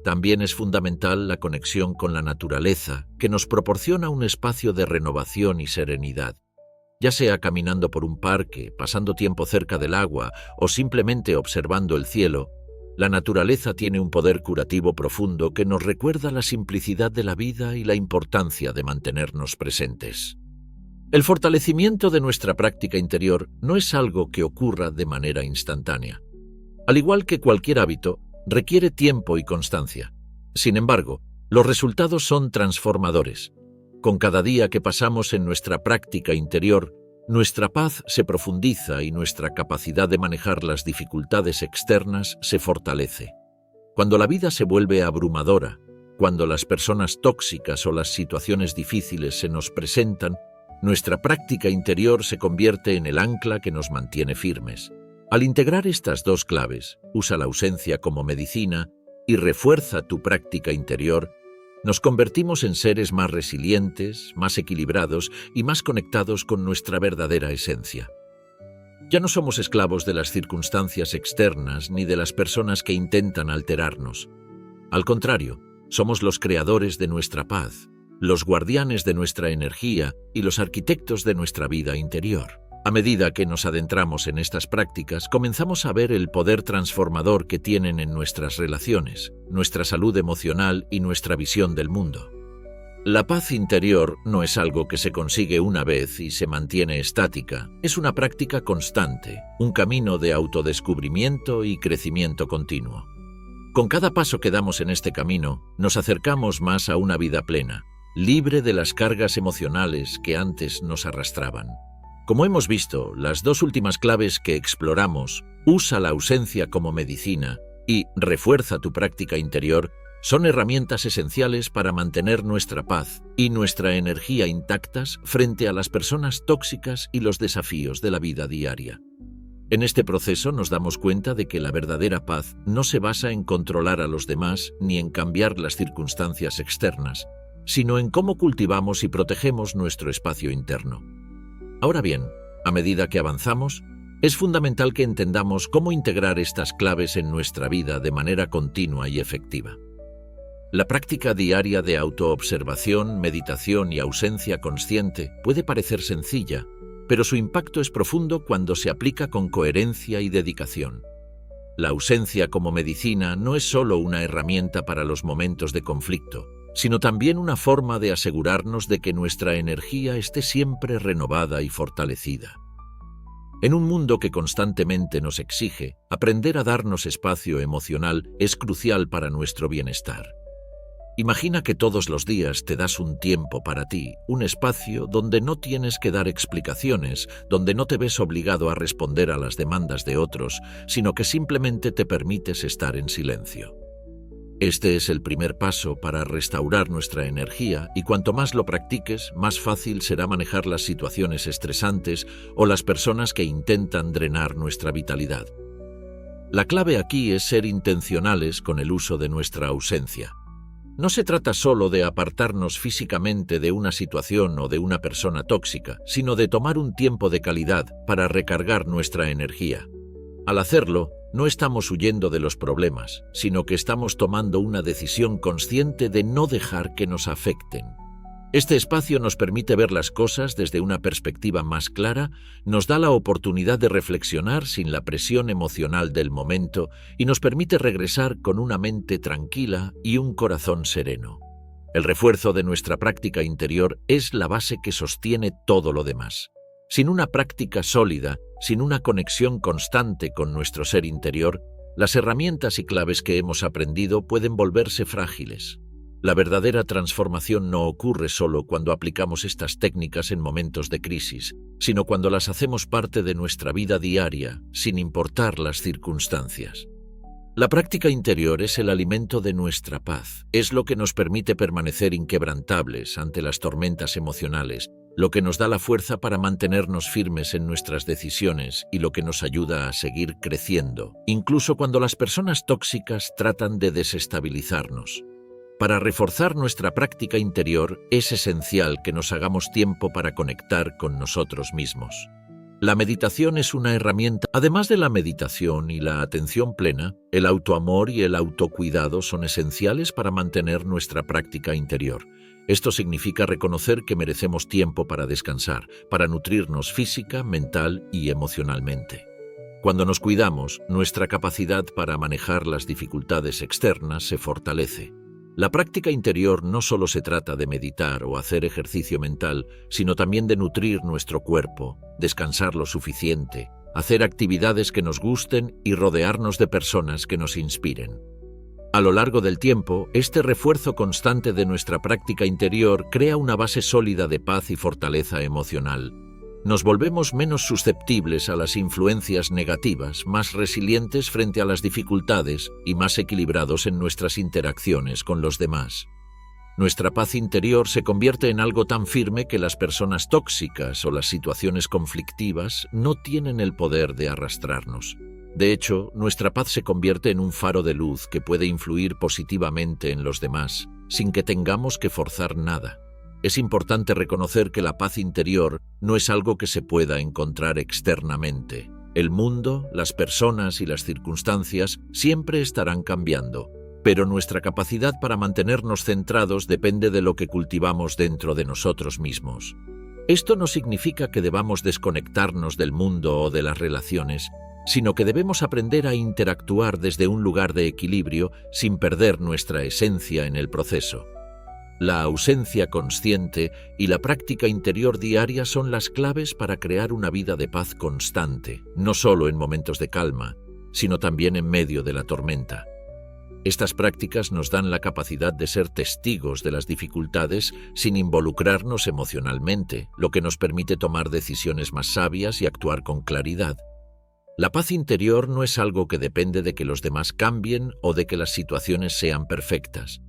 También es fundamental la conexión con la naturaleza, que nos proporciona un espacio de renovación y serenidad. Ya sea caminando por un parque, pasando tiempo cerca del agua o simplemente observando el cielo, la naturaleza tiene un poder curativo profundo que nos recuerda la simplicidad de la vida y la importancia de mantenernos presentes. El fortalecimiento de nuestra práctica interior no es algo que ocurra de manera instantánea. Al igual que cualquier hábito, requiere tiempo y constancia. Sin embargo, los resultados son transformadores. Con cada día que pasamos en nuestra práctica interior, nuestra paz se profundiza y nuestra capacidad de manejar las dificultades externas se fortalece. Cuando la vida se vuelve abrumadora, cuando las personas tóxicas o las situaciones difíciles se nos presentan, nuestra práctica interior se convierte en el ancla que nos mantiene firmes. Al integrar estas dos claves, usa la ausencia como medicina y refuerza tu práctica interior, nos convertimos en seres más resilientes, más equilibrados y más conectados con nuestra verdadera esencia. Ya no somos esclavos de las circunstancias externas ni de las personas que intentan alterarnos. Al contrario, somos los creadores de nuestra paz, los guardianes de nuestra energía y los arquitectos de nuestra vida interior. A medida que nos adentramos en estas prácticas, comenzamos a ver el poder transformador que tienen en nuestras relaciones, nuestra salud emocional y nuestra visión del mundo. La paz interior no es algo que se consigue una vez y se mantiene estática, es una práctica constante, un camino de autodescubrimiento y crecimiento continuo. Con cada paso que damos en este camino, nos acercamos más a una vida plena, libre de las cargas emocionales que antes nos arrastraban. Como hemos visto, las dos últimas claves que exploramos, usa la ausencia como medicina y refuerza tu práctica interior, son herramientas esenciales para mantener nuestra paz y nuestra energía intactas frente a las personas tóxicas y los desafíos de la vida diaria. En este proceso nos damos cuenta de que la verdadera paz no se basa en controlar a los demás ni en cambiar las circunstancias externas, sino en cómo cultivamos y protegemos nuestro espacio interno. Ahora bien, a medida que avanzamos, es fundamental que entendamos cómo integrar estas claves en nuestra vida de manera continua y efectiva. La práctica diaria de autoobservación, meditación y ausencia consciente puede parecer sencilla, pero su impacto es profundo cuando se aplica con coherencia y dedicación. La ausencia como medicina no es solo una herramienta para los momentos de conflicto, sino también una forma de asegurarnos de que nuestra energía esté siempre renovada y fortalecida. En un mundo que constantemente nos exige, aprender a darnos espacio emocional es crucial para nuestro bienestar. Imagina que todos los días te das un tiempo para ti, un espacio donde no tienes que dar explicaciones, donde no te ves obligado a responder a las demandas de otros, sino que simplemente te permites estar en silencio. Este es el primer paso para restaurar nuestra energía y cuanto más lo practiques, más fácil será manejar las situaciones estresantes o las personas que intentan drenar nuestra vitalidad. La clave aquí es ser intencionales con el uso de nuestra ausencia. No se trata solo de apartarnos físicamente de una situación o de una persona tóxica, sino de tomar un tiempo de calidad para recargar nuestra energía. Al hacerlo, no estamos huyendo de los problemas, sino que estamos tomando una decisión consciente de no dejar que nos afecten. Este espacio nos permite ver las cosas desde una perspectiva más clara, nos da la oportunidad de reflexionar sin la presión emocional del momento y nos permite regresar con una mente tranquila y un corazón sereno. El refuerzo de nuestra práctica interior es la base que sostiene todo lo demás. Sin una práctica sólida, sin una conexión constante con nuestro ser interior, las herramientas y claves que hemos aprendido pueden volverse frágiles. La verdadera transformación no ocurre solo cuando aplicamos estas técnicas en momentos de crisis, sino cuando las hacemos parte de nuestra vida diaria, sin importar las circunstancias. La práctica interior es el alimento de nuestra paz, es lo que nos permite permanecer inquebrantables ante las tormentas emocionales, lo que nos da la fuerza para mantenernos firmes en nuestras decisiones y lo que nos ayuda a seguir creciendo, incluso cuando las personas tóxicas tratan de desestabilizarnos. Para reforzar nuestra práctica interior es esencial que nos hagamos tiempo para conectar con nosotros mismos. La meditación es una herramienta. Además de la meditación y la atención plena, el autoamor y el autocuidado son esenciales para mantener nuestra práctica interior. Esto significa reconocer que merecemos tiempo para descansar, para nutrirnos física, mental y emocionalmente. Cuando nos cuidamos, nuestra capacidad para manejar las dificultades externas se fortalece. La práctica interior no solo se trata de meditar o hacer ejercicio mental, sino también de nutrir nuestro cuerpo, descansar lo suficiente, hacer actividades que nos gusten y rodearnos de personas que nos inspiren. A lo largo del tiempo, este refuerzo constante de nuestra práctica interior crea una base sólida de paz y fortaleza emocional. Nos volvemos menos susceptibles a las influencias negativas, más resilientes frente a las dificultades y más equilibrados en nuestras interacciones con los demás. Nuestra paz interior se convierte en algo tan firme que las personas tóxicas o las situaciones conflictivas no tienen el poder de arrastrarnos. De hecho, nuestra paz se convierte en un faro de luz que puede influir positivamente en los demás, sin que tengamos que forzar nada. Es importante reconocer que la paz interior no es algo que se pueda encontrar externamente. El mundo, las personas y las circunstancias siempre estarán cambiando, pero nuestra capacidad para mantenernos centrados depende de lo que cultivamos dentro de nosotros mismos. Esto no significa que debamos desconectarnos del mundo o de las relaciones, sino que debemos aprender a interactuar desde un lugar de equilibrio sin perder nuestra esencia en el proceso. La ausencia consciente y la práctica interior diaria son las claves para crear una vida de paz constante, no solo en momentos de calma, sino también en medio de la tormenta. Estas prácticas nos dan la capacidad de ser testigos de las dificultades sin involucrarnos emocionalmente, lo que nos permite tomar decisiones más sabias y actuar con claridad. La paz interior no es algo que depende de que los demás cambien o de que las situaciones sean perfectas.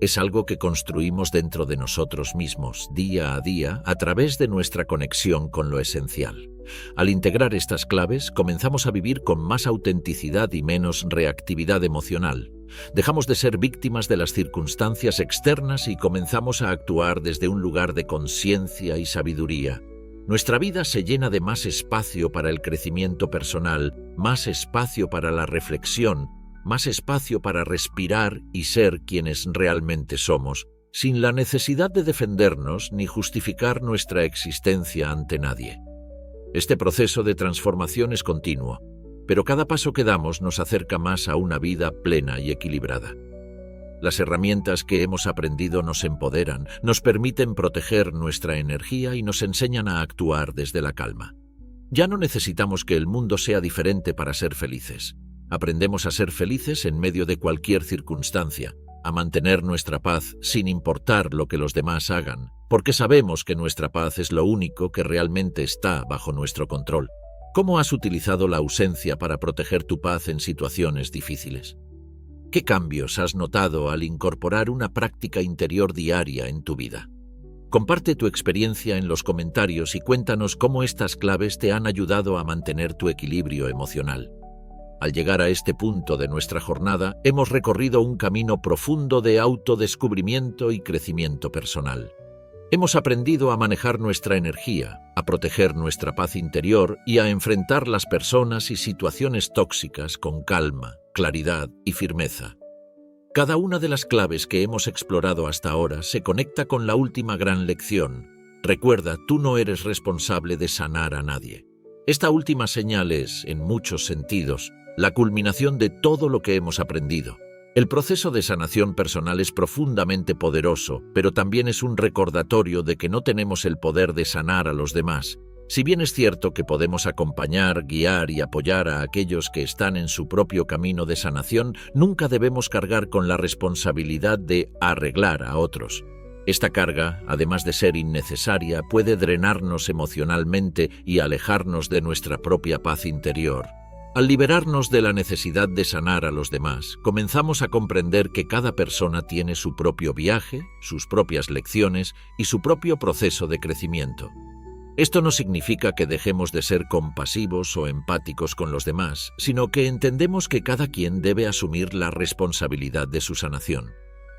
Es algo que construimos dentro de nosotros mismos, día a día, a través de nuestra conexión con lo esencial. Al integrar estas claves, comenzamos a vivir con más autenticidad y menos reactividad emocional. Dejamos de ser víctimas de las circunstancias externas y comenzamos a actuar desde un lugar de conciencia y sabiduría. Nuestra vida se llena de más espacio para el crecimiento personal, más espacio para la reflexión, más espacio para respirar y ser quienes realmente somos, sin la necesidad de defendernos ni justificar nuestra existencia ante nadie. Este proceso de transformación es continuo, pero cada paso que damos nos acerca más a una vida plena y equilibrada. Las herramientas que hemos aprendido nos empoderan, nos permiten proteger nuestra energía y nos enseñan a actuar desde la calma. Ya no necesitamos que el mundo sea diferente para ser felices. Aprendemos a ser felices en medio de cualquier circunstancia, a mantener nuestra paz sin importar lo que los demás hagan, porque sabemos que nuestra paz es lo único que realmente está bajo nuestro control. ¿Cómo has utilizado la ausencia para proteger tu paz en situaciones difíciles? ¿Qué cambios has notado al incorporar una práctica interior diaria en tu vida? Comparte tu experiencia en los comentarios y cuéntanos cómo estas claves te han ayudado a mantener tu equilibrio emocional. Al llegar a este punto de nuestra jornada, hemos recorrido un camino profundo de autodescubrimiento y crecimiento personal. Hemos aprendido a manejar nuestra energía, a proteger nuestra paz interior y a enfrentar las personas y situaciones tóxicas con calma, claridad y firmeza. Cada una de las claves que hemos explorado hasta ahora se conecta con la última gran lección. Recuerda, tú no eres responsable de sanar a nadie. Esta última señal es, en muchos sentidos, la culminación de todo lo que hemos aprendido. El proceso de sanación personal es profundamente poderoso, pero también es un recordatorio de que no tenemos el poder de sanar a los demás. Si bien es cierto que podemos acompañar, guiar y apoyar a aquellos que están en su propio camino de sanación, nunca debemos cargar con la responsabilidad de arreglar a otros. Esta carga, además de ser innecesaria, puede drenarnos emocionalmente y alejarnos de nuestra propia paz interior. Al liberarnos de la necesidad de sanar a los demás, comenzamos a comprender que cada persona tiene su propio viaje, sus propias lecciones y su propio proceso de crecimiento. Esto no significa que dejemos de ser compasivos o empáticos con los demás, sino que entendemos que cada quien debe asumir la responsabilidad de su sanación.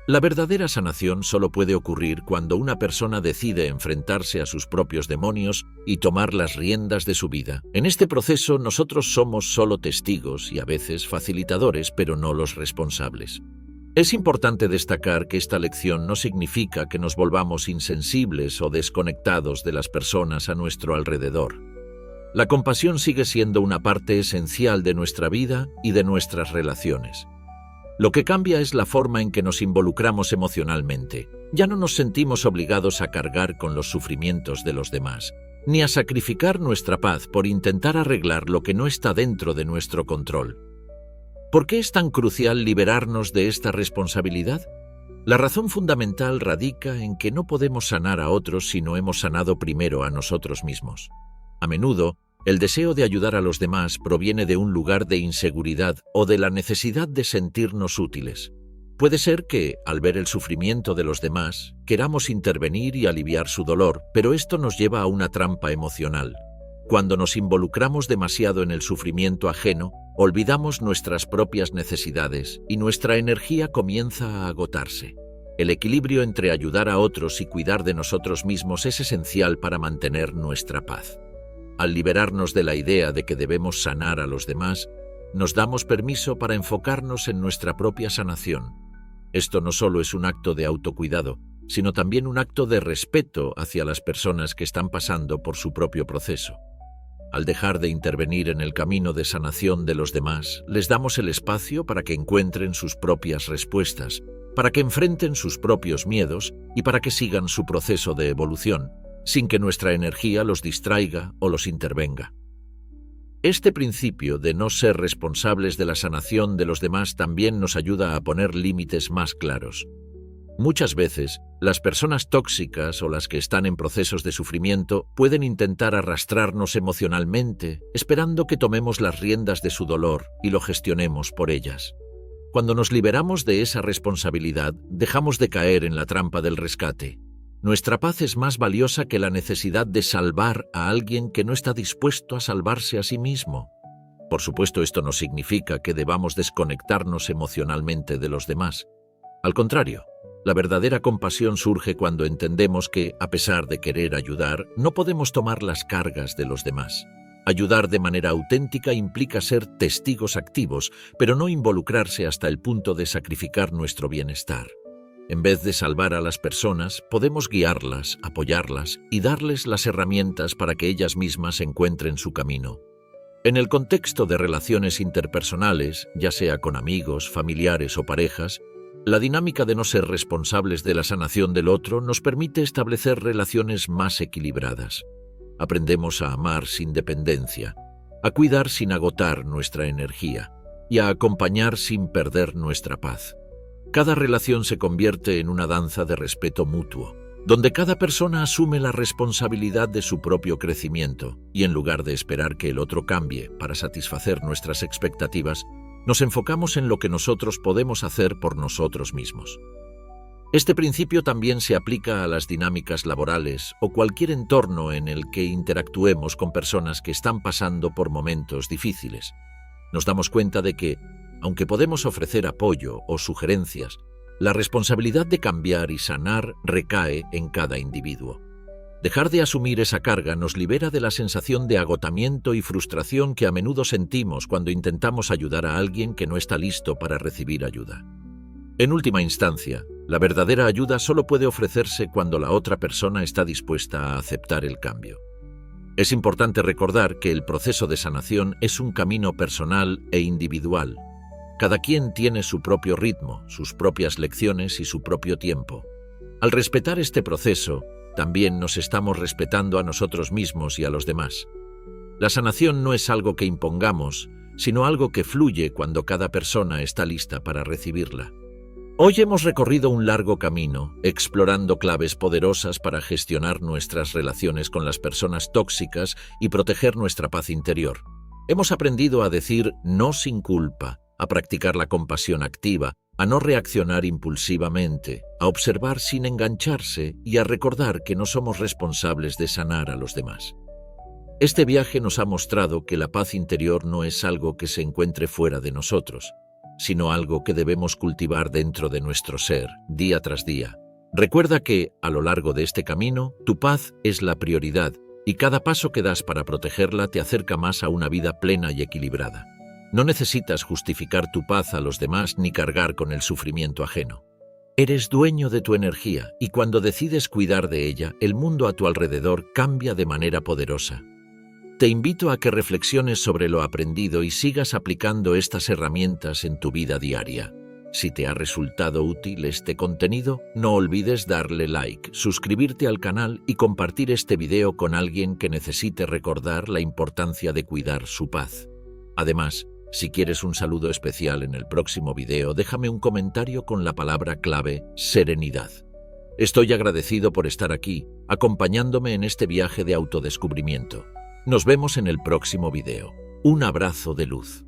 La verdadera sanación solo puede ocurrir cuando una persona decide enfrentarse a sus propios demonios y tomar las riendas de su vida. En este proceso nosotros somos solo testigos y a veces facilitadores, pero no los responsables. Es importante destacar que esta lección no significa que nos volvamos insensibles o desconectados de las personas a nuestro alrededor. La compasión sigue siendo una parte esencial de nuestra vida y de nuestras relaciones. Lo que cambia es la forma en que nos involucramos emocionalmente. Ya no nos sentimos obligados a cargar con los sufrimientos de los demás, ni a sacrificar nuestra paz por intentar arreglar lo que no está dentro de nuestro control. ¿Por qué es tan crucial liberarnos de esta responsabilidad? La razón fundamental radica en que no podemos sanar a otros si no hemos sanado primero a nosotros mismos. A menudo, el deseo de ayudar a los demás proviene de un lugar de inseguridad o de la necesidad de sentirnos útiles. Puede ser que, al ver el sufrimiento de los demás, queramos intervenir y aliviar su dolor, pero esto nos lleva a una trampa emocional. Cuando nos involucramos demasiado en el sufrimiento ajeno, olvidamos nuestras propias necesidades y nuestra energía comienza a agotarse. El equilibrio entre ayudar a otros y cuidar de nosotros mismos es esencial para mantener nuestra paz. Al liberarnos de la idea de que debemos sanar a los demás, nos damos permiso para enfocarnos en nuestra propia sanación. Esto no solo es un acto de autocuidado, sino también un acto de respeto hacia las personas que están pasando por su propio proceso. Al dejar de intervenir en el camino de sanación de los demás, les damos el espacio para que encuentren sus propias respuestas, para que enfrenten sus propios miedos y para que sigan su proceso de evolución, sin que nuestra energía los distraiga o los intervenga. Este principio de no ser responsables de la sanación de los demás también nos ayuda a poner límites más claros. Muchas veces, las personas tóxicas o las que están en procesos de sufrimiento pueden intentar arrastrarnos emocionalmente, esperando que tomemos las riendas de su dolor y lo gestionemos por ellas. Cuando nos liberamos de esa responsabilidad, dejamos de caer en la trampa del rescate. Nuestra paz es más valiosa que la necesidad de salvar a alguien que no está dispuesto a salvarse a sí mismo. Por supuesto, esto no significa que debamos desconectarnos emocionalmente de los demás. Al contrario, la verdadera compasión surge cuando entendemos que, a pesar de querer ayudar, no podemos tomar las cargas de los demás. Ayudar de manera auténtica implica ser testigos activos, pero no involucrarse hasta el punto de sacrificar nuestro bienestar. En vez de salvar a las personas, podemos guiarlas, apoyarlas y darles las herramientas para que ellas mismas encuentren su camino. En el contexto de relaciones interpersonales, ya sea con amigos, familiares o parejas, la dinámica de no ser responsables de la sanación del otro nos permite establecer relaciones más equilibradas. Aprendemos a amar sin dependencia, a cuidar sin agotar nuestra energía y a acompañar sin perder nuestra paz. Cada relación se convierte en una danza de respeto mutuo, donde cada persona asume la responsabilidad de su propio crecimiento y en lugar de esperar que el otro cambie para satisfacer nuestras expectativas, nos enfocamos en lo que nosotros podemos hacer por nosotros mismos. Este principio también se aplica a las dinámicas laborales o cualquier entorno en el que interactuemos con personas que están pasando por momentos difíciles. Nos damos cuenta de que, aunque podemos ofrecer apoyo o sugerencias, la responsabilidad de cambiar y sanar recae en cada individuo. Dejar de asumir esa carga nos libera de la sensación de agotamiento y frustración que a menudo sentimos cuando intentamos ayudar a alguien que no está listo para recibir ayuda. En última instancia, la verdadera ayuda solo puede ofrecerse cuando la otra persona está dispuesta a aceptar el cambio. Es importante recordar que el proceso de sanación es un camino personal e individual. Cada quien tiene su propio ritmo, sus propias lecciones y su propio tiempo. Al respetar este proceso, también nos estamos respetando a nosotros mismos y a los demás. La sanación no es algo que impongamos, sino algo que fluye cuando cada persona está lista para recibirla. Hoy hemos recorrido un largo camino, explorando claves poderosas para gestionar nuestras relaciones con las personas tóxicas y proteger nuestra paz interior. Hemos aprendido a decir no sin culpa, a practicar la compasión activa, a no reaccionar impulsivamente, a observar sin engancharse y a recordar que no somos responsables de sanar a los demás. Este viaje nos ha mostrado que la paz interior no es algo que se encuentre fuera de nosotros, sino algo que debemos cultivar dentro de nuestro ser, día tras día. Recuerda que, a lo largo de este camino, tu paz es la prioridad y cada paso que das para protegerla te acerca más a una vida plena y equilibrada. No necesitas justificar tu paz a los demás ni cargar con el sufrimiento ajeno. Eres dueño de tu energía y cuando decides cuidar de ella, el mundo a tu alrededor cambia de manera poderosa. Te invito a que reflexiones sobre lo aprendido y sigas aplicando estas herramientas en tu vida diaria. Si te ha resultado útil este contenido, no olvides darle like, suscribirte al canal y compartir este video con alguien que necesite recordar la importancia de cuidar su paz. Además, si quieres un saludo especial en el próximo video, déjame un comentario con la palabra clave serenidad. Estoy agradecido por estar aquí, acompañándome en este viaje de autodescubrimiento. Nos vemos en el próximo video. Un abrazo de luz.